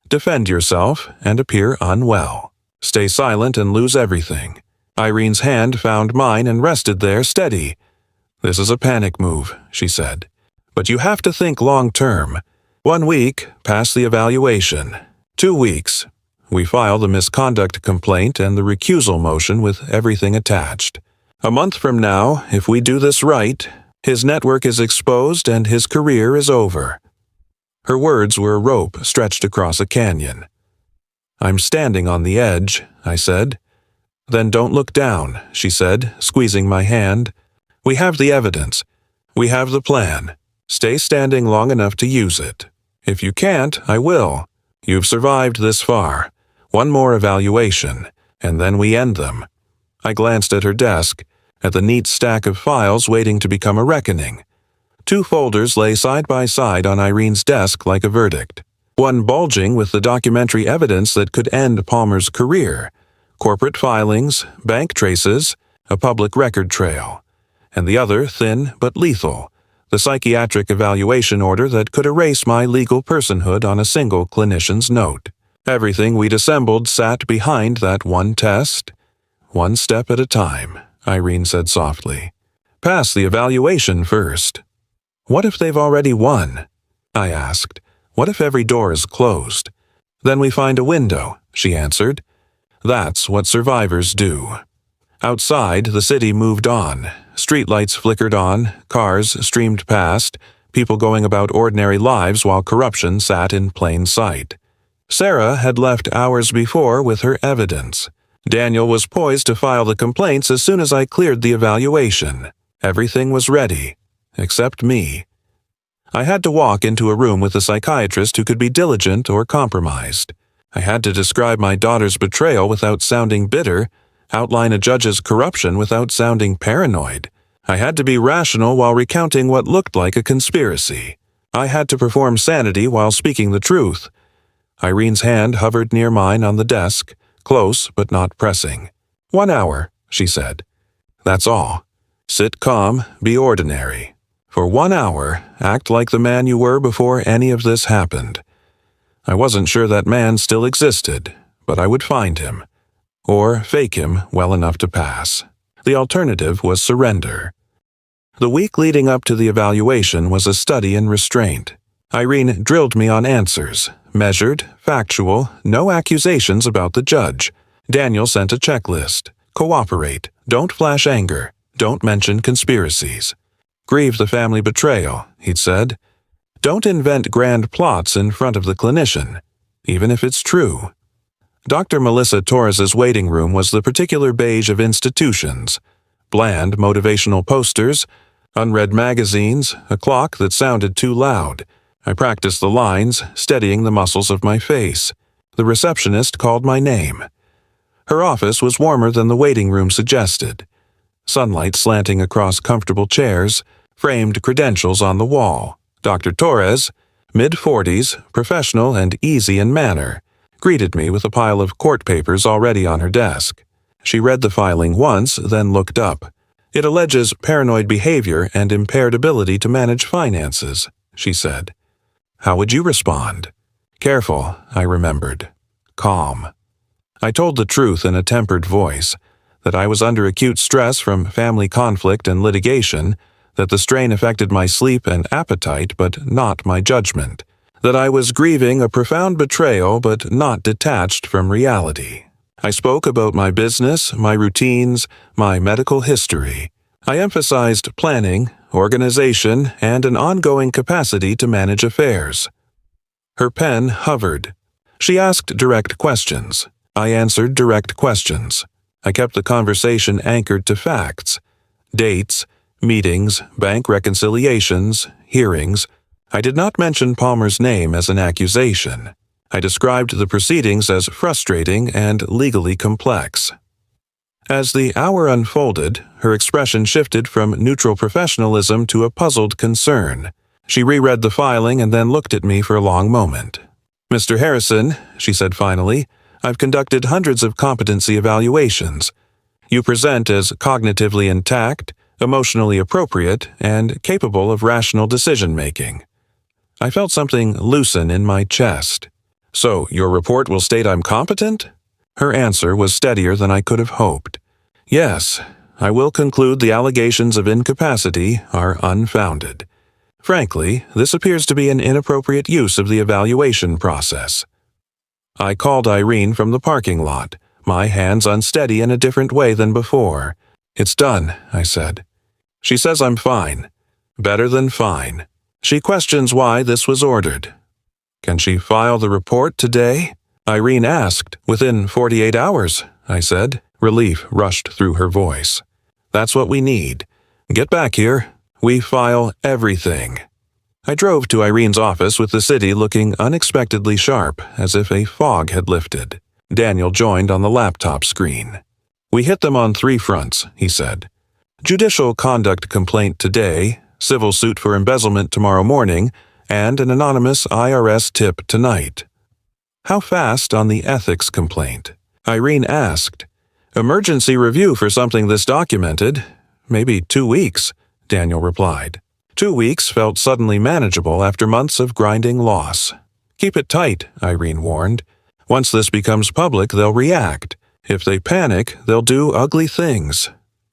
Defend yourself and appear unwell. Stay silent and lose everything. Irene's hand found mine and rested there steady. "This is a panic move," she said. "But you have to think long-term. 1 week, pass the evaluation. 2 weeks, we file the misconduct complaint and the recusal motion with everything attached. A month from now, if we do this right, his network is exposed and his career is over." Her words were a rope stretched across a canyon. "I'm standing on the edge," I said. "Then don't look down," she said, squeezing my hand. "We have the evidence. We have the plan. Stay standing long enough to use it. If you can't, I will. You've survived this far. 1 more evaluation, and then we end them." I glanced at her desk, at the neat stack of files waiting to become a reckoning. 2 folders lay side by side on Irene's desk like a verdict. One bulging with the documentary evidence that could end Palmer's career, corporate filings, bank traces, a public record trail, and the other thin but lethal, the psychiatric evaluation order that could erase my legal personhood on a single clinician's note. Everything we'd assembled sat behind that one test. "1 step at a time," Irene said softly. "Pass the evaluation first." "What if they've already won?" I asked. "What if every door is closed?" "Then we find a window," she answered. "That's what survivors do." Outside, the city moved on. Streetlights flickered on, cars streamed past, people going about ordinary lives while corruption sat in plain sight. Sarah had left hours before with her evidence. Daniel was poised to file the complaints as soon as I cleared the evaluation. Everything was ready, except me. I had to walk into a room with a psychiatrist who could be diligent or compromised. I had to describe my daughter's betrayal without sounding bitter, outline a judge's corruption without sounding paranoid. I had to be rational while recounting what looked like a conspiracy. I had to perform sanity while speaking the truth. Irene's hand hovered near mine on the desk, close but not pressing. 1 hour, she said. That's all. Sit calm, be ordinary. For 1 hour, act like the man you were before any of this happened. I wasn't sure that man still existed, but I would find him. Or fake him well enough to pass. The alternative was surrender. The week leading up to the evaluation was a study in restraint. Irene drilled me on answers, measured, factual, no accusations about the judge. Daniel sent a checklist. Cooperate, don't flash anger, don't mention conspiracies. Grieve the family betrayal, he'd said. Don't invent grand plots in front of the clinician, even if it's true. Dr. Melissa Torres's waiting room was the particular beige of institutions. Bland motivational posters, unread magazines, a clock that sounded too loud. I practiced the lines, steadying the muscles of my face. The receptionist called my name. Her office was warmer than the waiting room suggested. Sunlight slanting across comfortable chairs, framed credentials on the wall. Dr. Torres, mid-40s, professional and easy in manner, greeted me with a pile of court papers already on her desk. She read the filing once, then looked up. It alleges paranoid behavior and impaired ability to manage finances, she said. How would you respond? Careful, I remembered. Calm. I told the truth in a tempered voice, that I was under acute stress from family conflict and litigation, that the strain affected my sleep and appetite but not my judgment, that I was grieving a profound betrayal but not detached from reality. I spoke about my business, my routines, my medical history. I emphasized planning, organization, and an ongoing capacity to manage affairs. Her pen hovered. She asked direct questions. I answered direct questions. I kept the conversation anchored to facts. Dates, meetings, bank reconciliations, hearings. I did not mention Palmer's name as an accusation. I described the proceedings as frustrating and legally complex. As the hour unfolded, her expression shifted from neutral professionalism to a puzzled concern. She reread the filing and then looked at me for a long moment. Mr. Harrison, she said finally, I've conducted hundreds of competency evaluations. You present as cognitively intact, emotionally appropriate, and capable of rational decision-making. I felt something loosen in my chest. So, your report will state I'm competent? Her answer was steadier than I could have hoped. Yes, I will conclude the allegations of incapacity are unfounded. Frankly, this appears to be an inappropriate use of the evaluation process. I called Irene from the parking lot, my hands unsteady in a different way than before. It's done, I said. She says I'm fine. Better than fine. She questions why this was ordered. Can she file the report today? Irene asked. Within 48 hours, I said. Relief rushed through her voice. That's what we need. Get back here. We file everything. I drove to Irene's office with the city looking unexpectedly sharp, as if a fog had lifted. Daniel joined on the laptop screen. We hit them on 3 fronts, he said. Judicial conduct complaint today, civil suit for embezzlement tomorrow morning, and an anonymous IRS tip tonight. How fast on the ethics complaint? Irene asked. Emergency review for something this documented. Maybe 2 weeks, Daniel replied. 2 weeks felt suddenly manageable after months of grinding loss. Keep it tight, Irene warned. Once this becomes public, they'll react. If they panic, they'll do ugly things.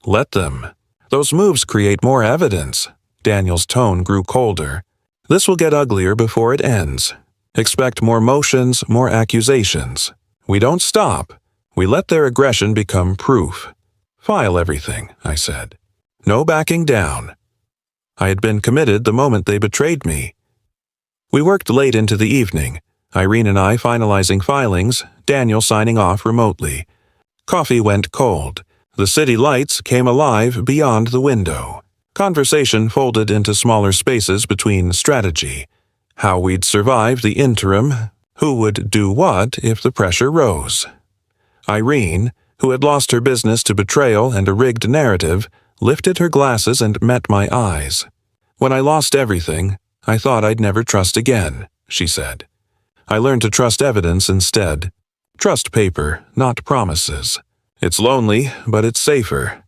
Let them. Those moves create more evidence. Daniel's tone grew colder. This will get uglier before it ends. Expect more motions, more accusations. We don't stop. We let their aggression become proof. File everything, I said. No backing down. I had been committed the moment they betrayed me. We worked late into the evening, Irene and I finalizing filings, Daniel signing off remotely. Coffee went cold. The city lights came alive beyond the window. Conversation folded into smaller spaces between strategy. How we'd survive the interim, who would do what if the pressure rose. Irene, who had lost her business to betrayal and a rigged narrative, lifted her glasses and met my eyes. When I lost everything, I thought I'd never trust again, she said. I learned to trust evidence instead. Trust paper, not promises. It's lonely, but it's safer.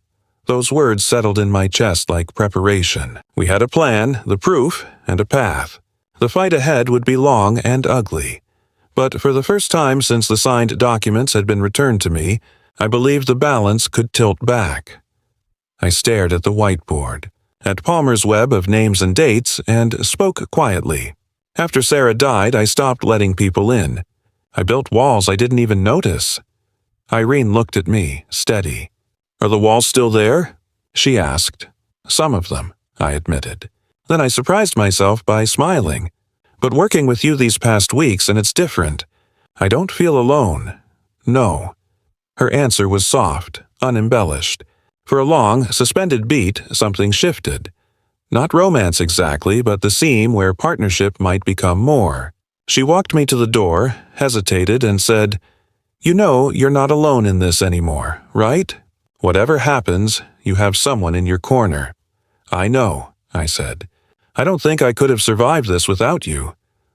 Those words settled in my chest like preparation. We had a plan, the proof, and a path. The fight ahead would be long and ugly. But for the first time since the signed documents had been returned to me, I believed the balance could tilt back. I stared at the whiteboard, at Palmer's web of names and dates, and spoke quietly. After Sarah died, I stopped letting people in. I built walls I didn't even notice. Irene looked at me, steady. "Are the walls still there?" she asked. "Some of them," I admitted. Then I surprised myself by smiling. "But working with you these past weeks, and it's different. I don't feel alone. No." Her answer was soft, unembellished. For a long, suspended beat, something shifted. Not romance exactly, but the seam where partnership might become more. She walked me to the door, hesitated, and said, "You know you're not alone in this anymore, right? Whatever happens, you have someone in your corner." "I know," I said. "I don't think I could have survived this without you.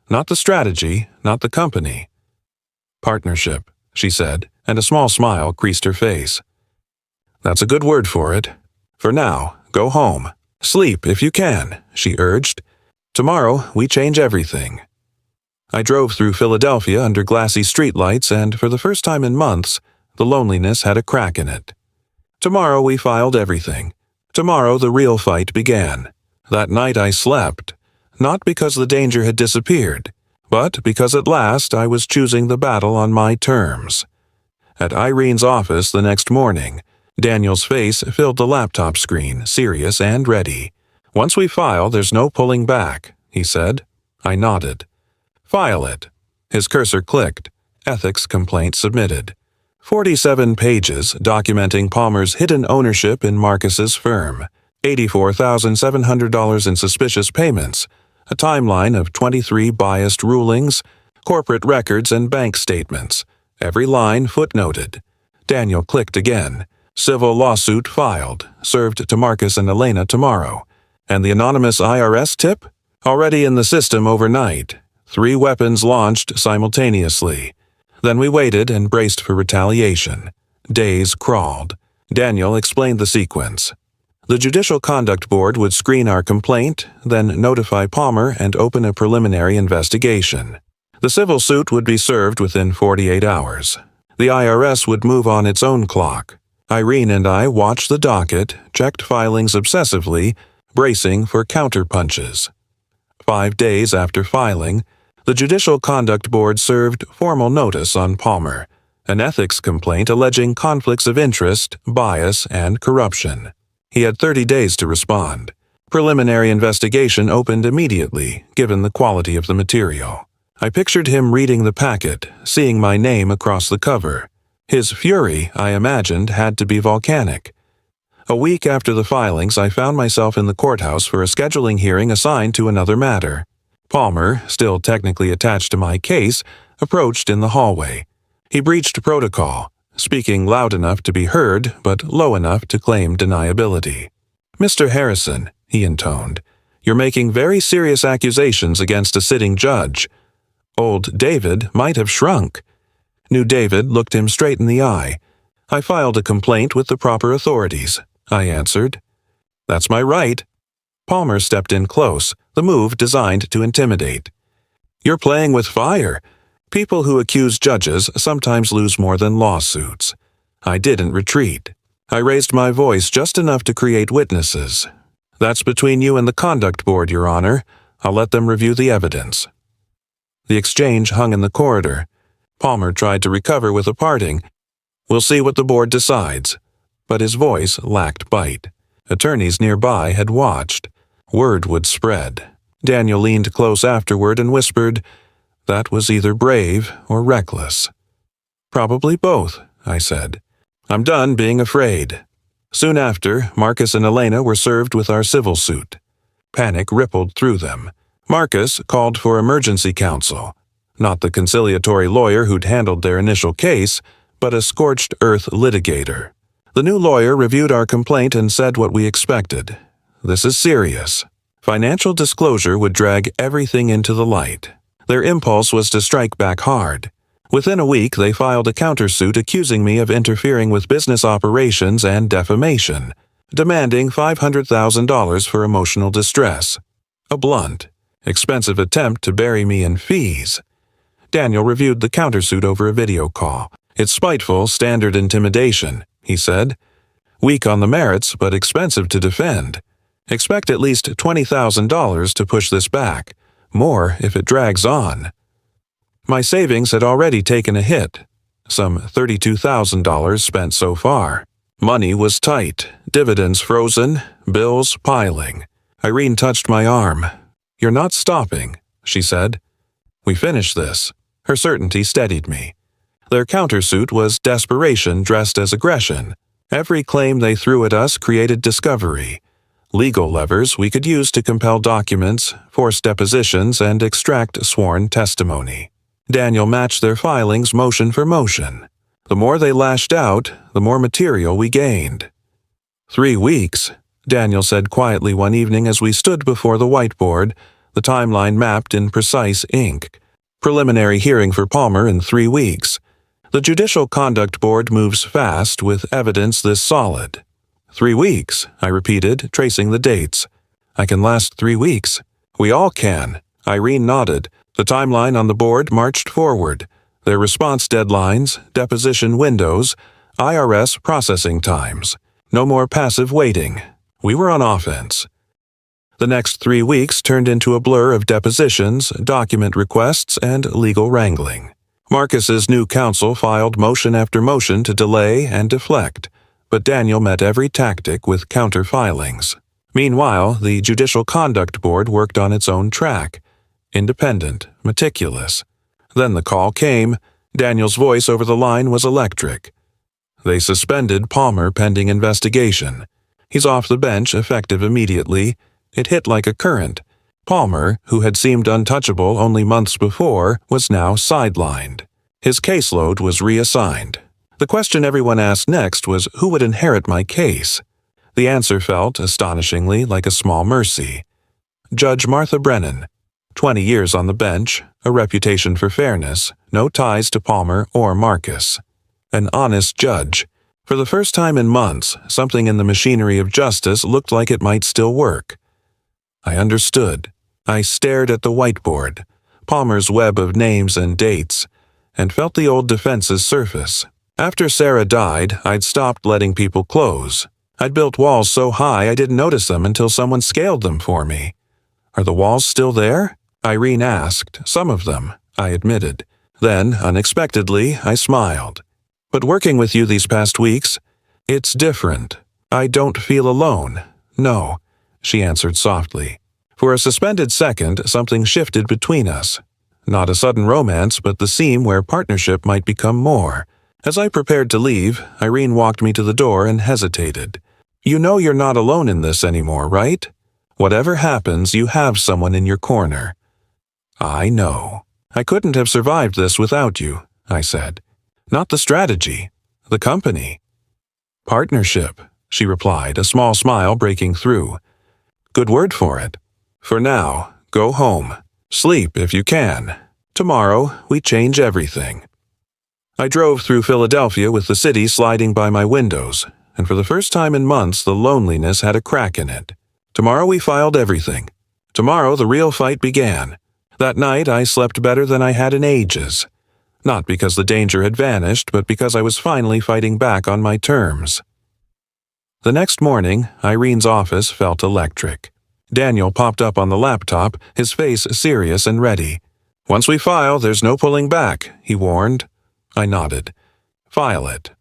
Not the strategy, not the company." "Partnership," she said, and a small smile creased her face. "That's a good word for it. For now, go home. Sleep if you can," she urged. "Tomorrow we change everything." I drove through Philadelphia under glassy streetlights, and for the first time in months, the loneliness had a crack in it. Tomorrow we filed everything. Tomorrow the real fight began. That night I slept, not because the danger had disappeared, but because at last I was choosing the battle on my terms. At Irene's office the next morning, Daniel's face filled the laptop screen, serious and ready. "Once we file, there's no pulling back," he said. I nodded. "File it." His cursor clicked. Ethics complaint submitted. 47 pages documenting Palmer's hidden ownership in Marcus's firm, $84,700 in suspicious payments, a timeline of 23 biased rulings, corporate records and bank statements, every line footnoted. Daniel clicked again. Civil lawsuit filed, served to Marcus and Elena tomorrow. And the anonymous IRS tip? Already in the system overnight. 3 weapons launched simultaneously. Then we waited and braced for retaliation. Days crawled. Daniel explained the sequence. The Judicial Conduct Board would screen our complaint, then notify Palmer and open a preliminary investigation. The civil suit would be served within 48 hours. The IRS would move on its own clock. Irene and I watched the docket, checked filings obsessively, bracing for counterpunches. 5 days after filing, the Judicial Conduct Board served formal notice on Palmer, an ethics complaint alleging conflicts of interest, bias, and corruption. He had 30 days to respond. Preliminary investigation opened immediately, given the quality of the material. I pictured him reading the packet, seeing my name across the cover. His fury, I imagined, had to be volcanic. A week after the filings, I found myself in the courthouse for a scheduling hearing assigned to another matter. Palmer, still technically attached to my case, approached in the hallway. He breached protocol, speaking loud enough to be heard, but low enough to claim deniability. "Mr. Harrison," he intoned, "you're making very serious accusations against a sitting judge." Old David might have shrunk. New David looked him straight in the eye. "I filed a complaint with the proper authorities," I answered. "That's my right." Palmer stepped in close, the move designed to intimidate. "You're playing with fire. People who accuse judges sometimes lose more than lawsuits." I didn't retreat. I raised my voice just enough to create witnesses. "That's between you and the Conduct Board, Your Honor. I'll let them review the evidence." The exchange hung in the corridor. Palmer tried to recover with a parting. "We'll see what the board decides." But his voice lacked bite. Attorneys nearby had watched. Word would spread. Daniel leaned close afterward and whispered, "That was either brave or reckless." "Probably both," I said. "I'm done being afraid." Soon after, Marcus and Elena were served with our civil suit. Panic rippled through them. Marcus called for emergency counsel. Not the conciliatory lawyer who'd handled their initial case, but a scorched-earth litigator. The new lawyer reviewed our complaint and said what we expected. "This is serious." Financial disclosure would drag everything into the light. Their impulse was to strike back hard. Within a week, they filed a countersuit accusing me of interfering with business operations and defamation, demanding $500,000 for emotional distress. A blunt, expensive attempt to bury me in fees. Daniel reviewed the countersuit over a video call. It's spiteful, standard intimidation, he said. Weak on the merits, but expensive to defend. Expect at least $20,000 to push this back, more if it drags on. My savings had already taken a hit, some $32,000 spent so far. Money was tight, dividends frozen, bills piling. Irene touched my arm. "You're not stopping," she said. "We finish this." Her certainty steadied me. Their countersuit was desperation dressed as aggression. Every claim they threw at us created discovery. Legal levers we could use to compel documents, force depositions, and extract sworn testimony. Daniel matched their filings motion for motion. The more they lashed out, the more material we gained. 3 weeks, Daniel said quietly one evening as we stood before the whiteboard, the timeline mapped in precise ink. Preliminary hearing for Palmer in 3 weeks. The Judicial Conduct Board moves fast with evidence this solid. 3 weeks, I repeated, tracing the dates. I can last 3 weeks. We all can. Irene nodded. The timeline on the board marched forward. Their response deadlines, deposition windows, IRS processing times. No more passive waiting. We were on offense. The next 3 weeks turned into a blur of depositions, document requests, and legal wrangling. Marcus's new counsel filed motion after motion to delay and deflect, but Daniel met every tactic with counter-filings. Meanwhile, the Judicial Conduct Board worked on its own track. Independent, meticulous. Then the call came. Daniel's voice over the line was electric. They suspended Palmer pending investigation. He's off the bench, effective immediately. It hit like a current. Palmer, who had seemed untouchable only months before, was now sidelined. His caseload was reassigned. The question everyone asked next was who would inherit my case. The answer felt, astonishingly, like a small mercy. Judge Martha Brennan. 20 years on the bench, a reputation for fairness, no ties to Palmer or Marcus. An honest judge. For the first time in months, something in the machinery of justice looked like it might still work. I understood. I stared at the whiteboard, Palmer's web of names and dates, and felt the old defenses surface. After Sarah died, I'd stopped letting people close. I'd built walls so high I didn't notice them until someone scaled them for me. Are the walls still there? Irene asked. Some of them, I admitted. Then, unexpectedly, I smiled. But working with you these past weeks, it's different. I don't feel alone. No, she answered softly. For a suspended second, something shifted between us. Not a sudden romance, but the seam where partnership might become more. As I prepared to leave, Irene walked me to the door and hesitated. You know you're not alone in this anymore, right? Whatever happens, you have someone in your corner. I know. I couldn't have survived this without you, I said. Not the strategy, the company. Partnership, she replied, a small smile breaking through. Good word for it. For now, go home. Sleep if you can. Tomorrow, we change everything. I drove through Philadelphia with the city sliding by my windows, and for the first time in months the loneliness had a crack in it. Tomorrow we filed everything. Tomorrow the real fight began. That night I slept better than I had in ages. Not because the danger had vanished, but because I was finally fighting back on my terms. The next morning, Irene's office felt electric. Daniel popped up on the laptop, his face serious and ready. Once we file, there's no pulling back, he warned. I nodded. File it.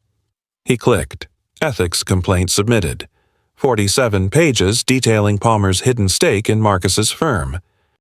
He clicked. Ethics complaint submitted. 47 pages detailing Palmer's hidden stake in Marcus's firm.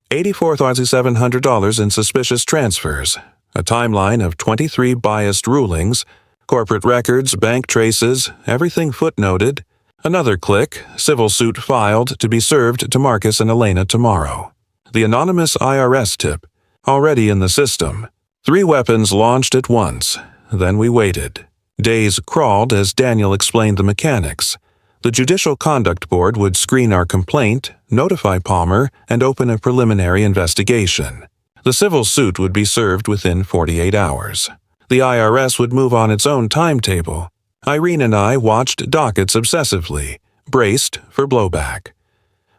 $84,700 in suspicious transfers. A timeline of 23 biased rulings. Corporate records, bank traces, everything footnoted. Another click, civil suit filed to be served to Marcus and Elena tomorrow. The anonymous IRS tip, already in the system. 3 weapons launched at once. Then we waited. Days crawled as Daniel explained the mechanics. The Judicial Conduct Board would screen our complaint, notify Palmer, and open a preliminary investigation. The civil suit would be served within 48 hours. The IRS would move on its own timetable. Irene and I watched dockets obsessively, braced for blowback.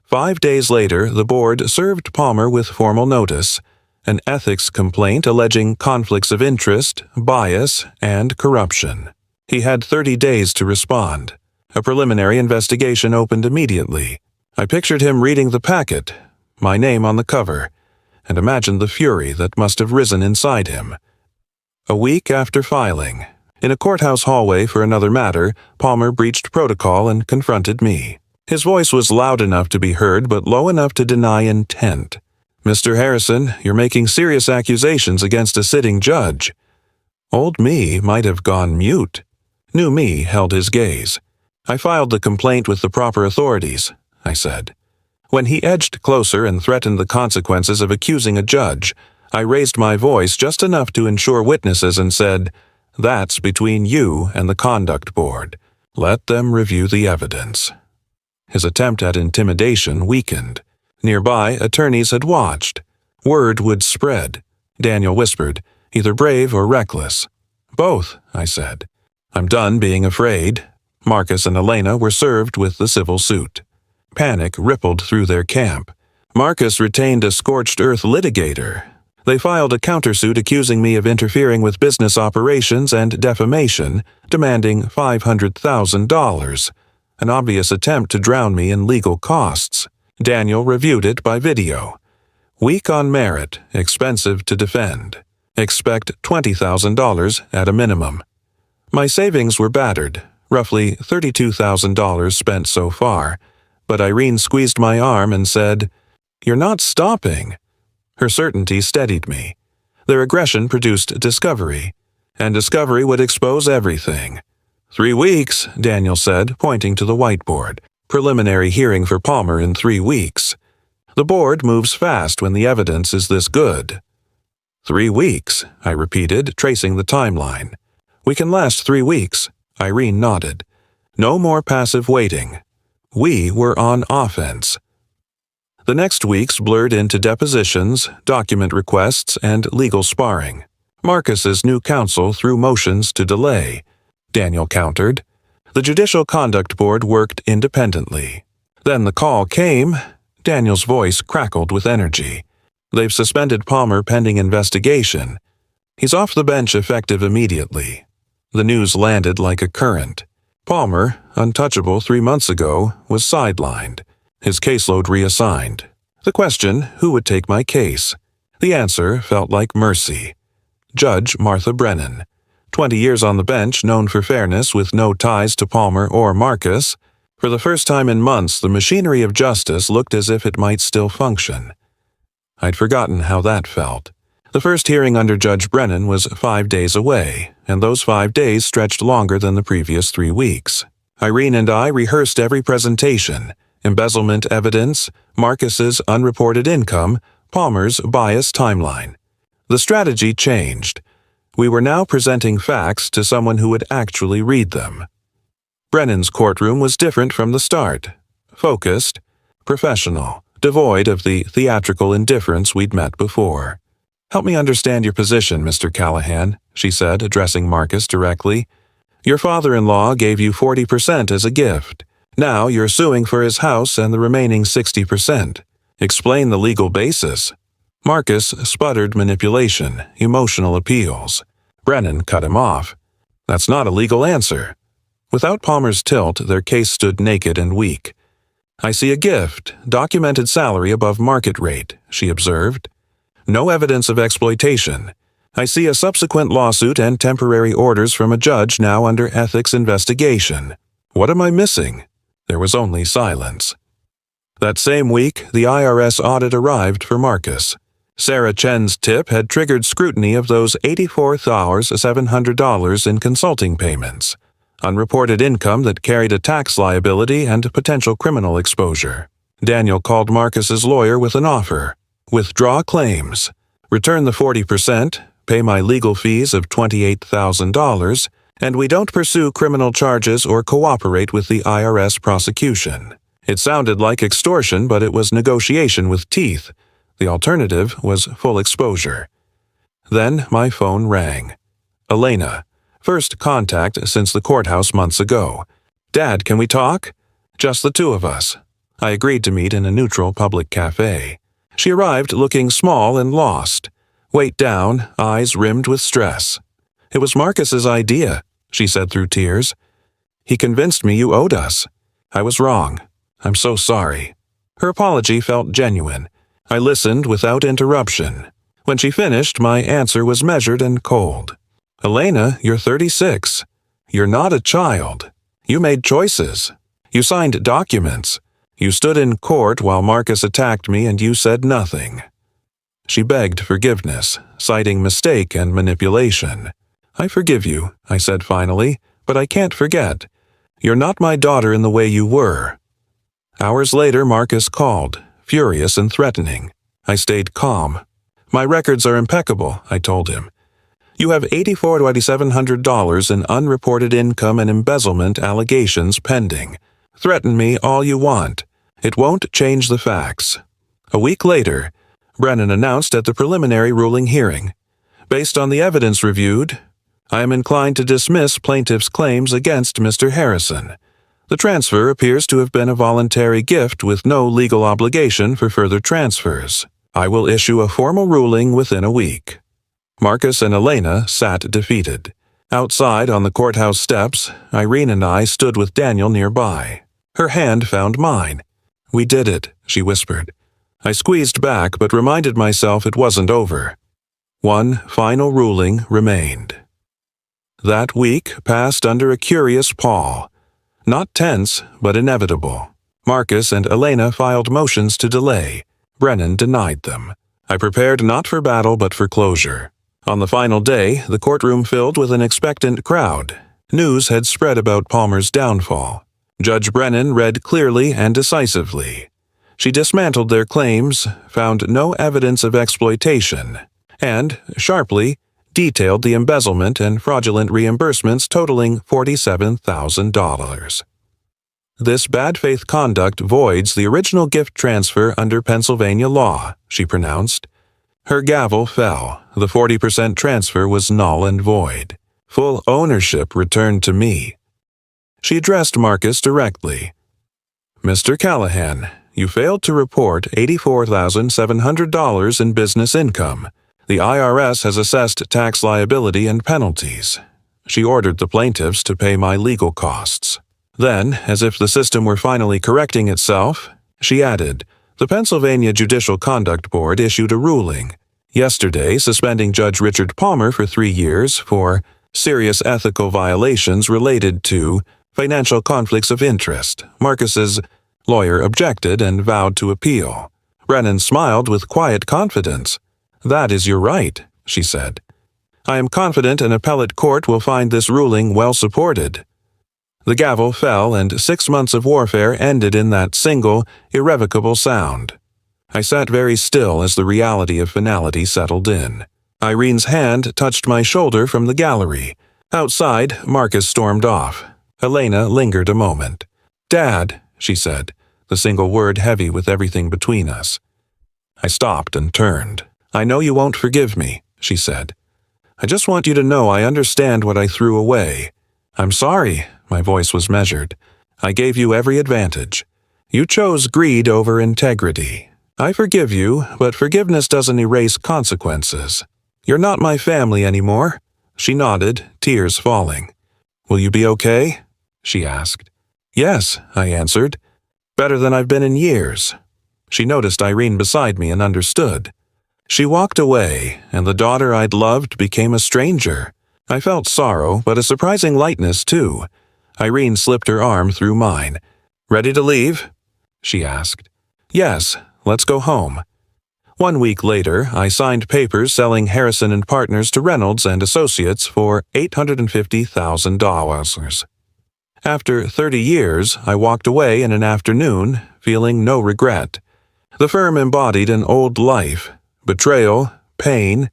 5 days later, the board served Palmer with formal notice, an ethics complaint alleging conflicts of interest, bias, and corruption. He had 30 days to respond. A preliminary investigation opened immediately. I pictured him reading the packet, my name on the cover, and imagined the fury that must have risen inside him. A week after filing, in a courthouse hallway for another matter, Palmer breached protocol and confronted me. His voice was loud enough to be heard, but low enough to deny intent. "Mr. Harrison, you're making serious accusations against a sitting judge." Old me might have gone mute. New me held his gaze. "I filed the complaint with the proper authorities," I said. When he edged closer and threatened the consequences of accusing a judge, I raised my voice just enough to ensure witnesses and said, "That's between you and the conduct board. Let them review the evidence." His attempt at intimidation weakened. Nearby, attorneys had watched. Word would spread. Daniel whispered, "Either brave or reckless." "Both," I said. "I'm done being afraid." Marcus and Elena were served with the civil suit. Panic rippled through their camp. Marcus retained a scorched earth litigator. They filed a countersuit accusing me of interfering with business operations and defamation, demanding $500,000, an obvious attempt to drown me in legal costs. Daniel reviewed it by video. Weak on merit, expensive to defend. Expect $20,000 at a minimum. My savings were battered, roughly $32,000 spent so far, but Irene squeezed my arm and said, "You're not stopping." Her certainty steadied me. Their aggression produced discovery, and discovery would expose everything. 3 weeks, Daniel said, pointing to the whiteboard. Preliminary hearing for Palmer in 3 weeks. The board moves fast when the evidence is this good. 3 weeks, I repeated, tracing the timeline. We can last 3 weeks, Irene nodded. No more passive waiting. We were on offense. The next weeks blurred into depositions, document requests, and legal sparring. Marcus's new counsel threw motions to delay. Daniel countered. The Judicial Conduct Board worked independently. Then the call came. Daniel's voice crackled with energy. They've suspended Palmer pending investigation. He's off the bench effective immediately. The news landed like a current. Palmer, untouchable 3 months ago, was sidelined. His caseload reassigned. The question, who would take my case? The answer felt like mercy. Judge Martha Brennan. 20 years on the bench, known for fairness with no ties to Palmer or Marcus. For the first time in months, the machinery of justice looked as if it might still function. I'd forgotten how that felt. The first hearing under Judge Brennan was 5 days away, and those 5 days stretched longer than the previous 3 weeks. Irene and I rehearsed every presentation. Embezzlement evidence, Marcus's unreported income, Palmer's bias timeline. The strategy changed. We were now presenting facts to someone who would actually read them. Brennan's courtroom was different from the start. Focused, professional, devoid of the theatrical indifference we'd met before. "Help me understand your position, Mr. Callahan," she said, addressing Marcus directly. "Your father-in-law gave you 40% as a gift. Now you're suing for his house and the remaining 60%. Explain the legal basis." Marcus sputtered manipulation, emotional appeals. Brennan cut him off. "That's not a legal answer." Without Palmer's tilt, their case stood naked and weak. "I see a gift, documented salary above market rate," she observed. "No evidence of exploitation. I see a subsequent lawsuit and temporary orders from a judge now under ethics investigation. What am I missing?" There was only silence. That same week, the IRS audit arrived for Marcus. Sarah Chen's tip had triggered scrutiny of those $84,700 in consulting payments, unreported income that carried a tax liability and potential criminal exposure. Daniel called Marcus's lawyer with an offer. Withdraw claims. Return the 40%, pay my legal fees of $28,000, and we don't pursue criminal charges or cooperate with the IRS prosecution. It sounded like extortion, but it was negotiation with teeth. The alternative was full exposure. Then my phone rang. Elena. First contact since the courthouse months ago. "Dad, can we talk?" "Just the two of us." I agreed to meet in a neutral public cafe. She arrived looking small and lost. Weight down, eyes rimmed with stress. "It was Marcus's idea," she said through tears. "He convinced me you owed us. I was wrong. I'm so sorry." Her apology felt genuine. I listened without interruption. When she finished, my answer was measured and cold. "Elena, you're 36. You're not a child. You made choices. You signed documents. You stood in court while Marcus attacked me and you said nothing." She begged forgiveness, citing mistake and manipulation. "I forgive you," I said finally, "but I can't forget. You're not my daughter in the way you were." Hours later, Marcus called, furious and threatening. I stayed calm. "My records are impeccable," I told him. "You have $8,400 to $2,700 in unreported income and embezzlement allegations pending. Threaten me all you want. It won't change the facts." A week later, Brennan announced at the preliminary ruling hearing, "Based on the evidence reviewed, I am inclined to dismiss plaintiff's claims against Mr. Harrison. The transfer appears to have been a voluntary gift with no legal obligation for further transfers. I will issue a formal ruling within a week." Marcus and Elena sat defeated. Outside on the courthouse steps, Irene and I stood with Daniel nearby. Her hand found mine. "We did it," she whispered. I squeezed back but reminded myself it wasn't over. One final ruling remained. That week passed under a curious pall. Not tense, but inevitable. Marcus and Elena filed motions to delay. Brennan denied them. I prepared not for battle but for closure. On the final day, the courtroom filled with an expectant crowd. News had spread about Palmer's downfall. Judge Brennan read clearly and decisively. She dismantled their claims, found no evidence of exploitation, and, sharply, detailed the embezzlement and fraudulent reimbursements totaling $47,000. "This bad faith conduct voids the original gift transfer under Pennsylvania law," she pronounced. Her gavel fell. The 40% transfer was null and void. Full ownership returned to me. She addressed Marcus directly. "Mr. Callahan, you failed to report $84,700 in business income. The IRS has assessed tax liability and penalties." She ordered the plaintiffs to pay my legal costs. Then, as if the system were finally correcting itself, she added, "The Pennsylvania Judicial Conduct Board issued a ruling yesterday suspending Judge Richard Palmer for 3 years for serious ethical violations related to financial conflicts of interest." Marcus's lawyer objected and vowed to appeal. Brennan smiled with quiet confidence. "That is your right," she said. "I am confident an appellate court will find this ruling well supported." The gavel fell and 6 months of warfare ended in that single, irrevocable sound. I sat very still as the reality of finality settled in. Irene's hand touched my shoulder from the gallery. Outside, Marcus stormed off. Elena lingered a moment. "Dad," she said, the single word heavy with everything between us. I stopped and turned. "I know you won't forgive me," she said. "I just want you to know I understand what I threw away. I'm sorry," my voice was measured. "I gave you every advantage. You chose greed over integrity. I forgive you, but forgiveness doesn't erase consequences. You're not my family anymore." She nodded, tears falling. "Will you be okay?" she asked. "Yes," I answered. "Better than I've been in years." She noticed Irene beside me and understood. She walked away, and the daughter I'd loved became a stranger. I felt sorrow, but a surprising lightness, too. Irene slipped her arm through mine. "Ready to leave?" she asked. "Yes, let's go home." 1 week later, I signed papers selling Harrison and Partners to Reynolds and Associates for $850,000. After 30 years, I walked away in an afternoon, feeling no regret. The firm embodied an old life, betrayal, pain,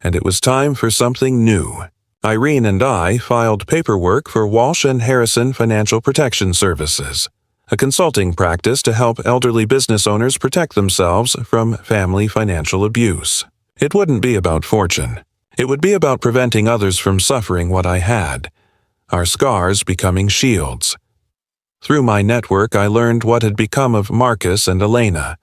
and it was time for something new. Irene and I filed paperwork for Walsh and Harrison Financial Protection Services. a consulting practice to help elderly business owners protect themselves from family financial abuse. It wouldn't be about fortune. It would be about preventing others from suffering what I had, our scars becoming shields. Through my network, I learned what had become of Marcus and Elena.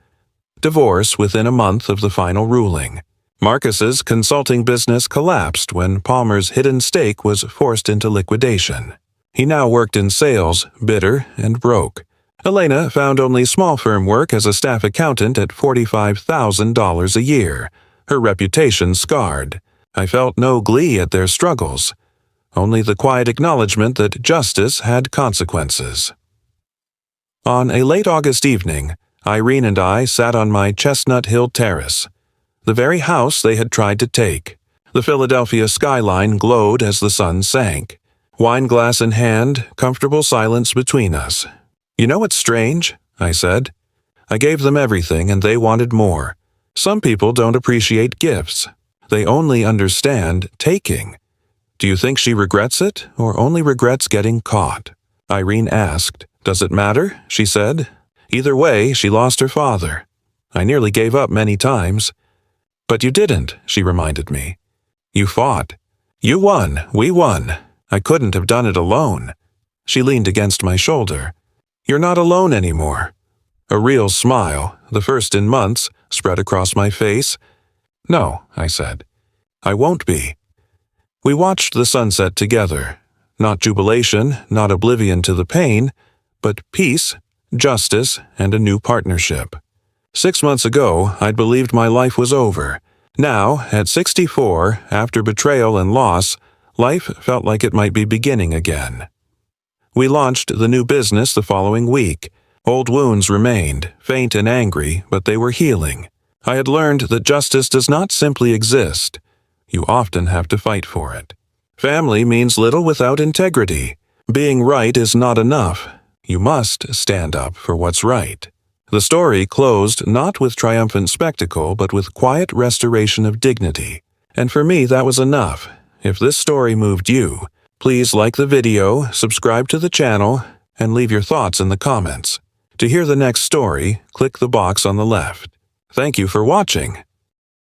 Divorce within a month of the final ruling. Marcus's consulting business collapsed when Palmer's hidden stake was forced into liquidation. He now worked in sales, bitter and broke. Elena found only small firm work as a staff accountant at $45,000 a year, her reputation scarred. I felt no glee at their struggles, only the quiet acknowledgement that justice had consequences. On a late August evening, Irene and I sat on my Chestnut Hill terrace, the very house they had tried to take. The Philadelphia skyline glowed as the sun sank. Wine glass in hand, comfortable silence between us. "You know what's strange?" I said. "I gave them everything and they wanted more. Some people don't appreciate gifts. They only understand taking. Do you think she regrets it, or only regrets getting caught?" Irene asked. "Does it matter?" she said. "Either way, she lost her father. I nearly gave up many times." "But you didn't," she reminded me. "You fought. You won. We won. I couldn't have done it alone." She leaned against my shoulder. "You're not alone anymore." A real smile, the first in months, spread across my face. "No," I said. "I won't be." We watched the sunset together. Not jubilation, not oblivion to the pain, but peace, justice, and a new partnership. 6 months ago, I'd believed my life was over. Now, at 64, after betrayal and loss, life felt like it might be beginning again. We launched the new business the following week. Old wounds remained, faint and angry, but they were healing. I had learned that justice does not simply exist. You often have to fight for it. Family means little without integrity. Being right is not enough. You must stand up for what's right. The story closed not with triumphant spectacle, but with quiet restoration of dignity. And for me, that was enough. If this story moved you, please like the video, subscribe to the channel, and leave your thoughts in the comments. To hear the next story, click the box on the left. Thank you for watching.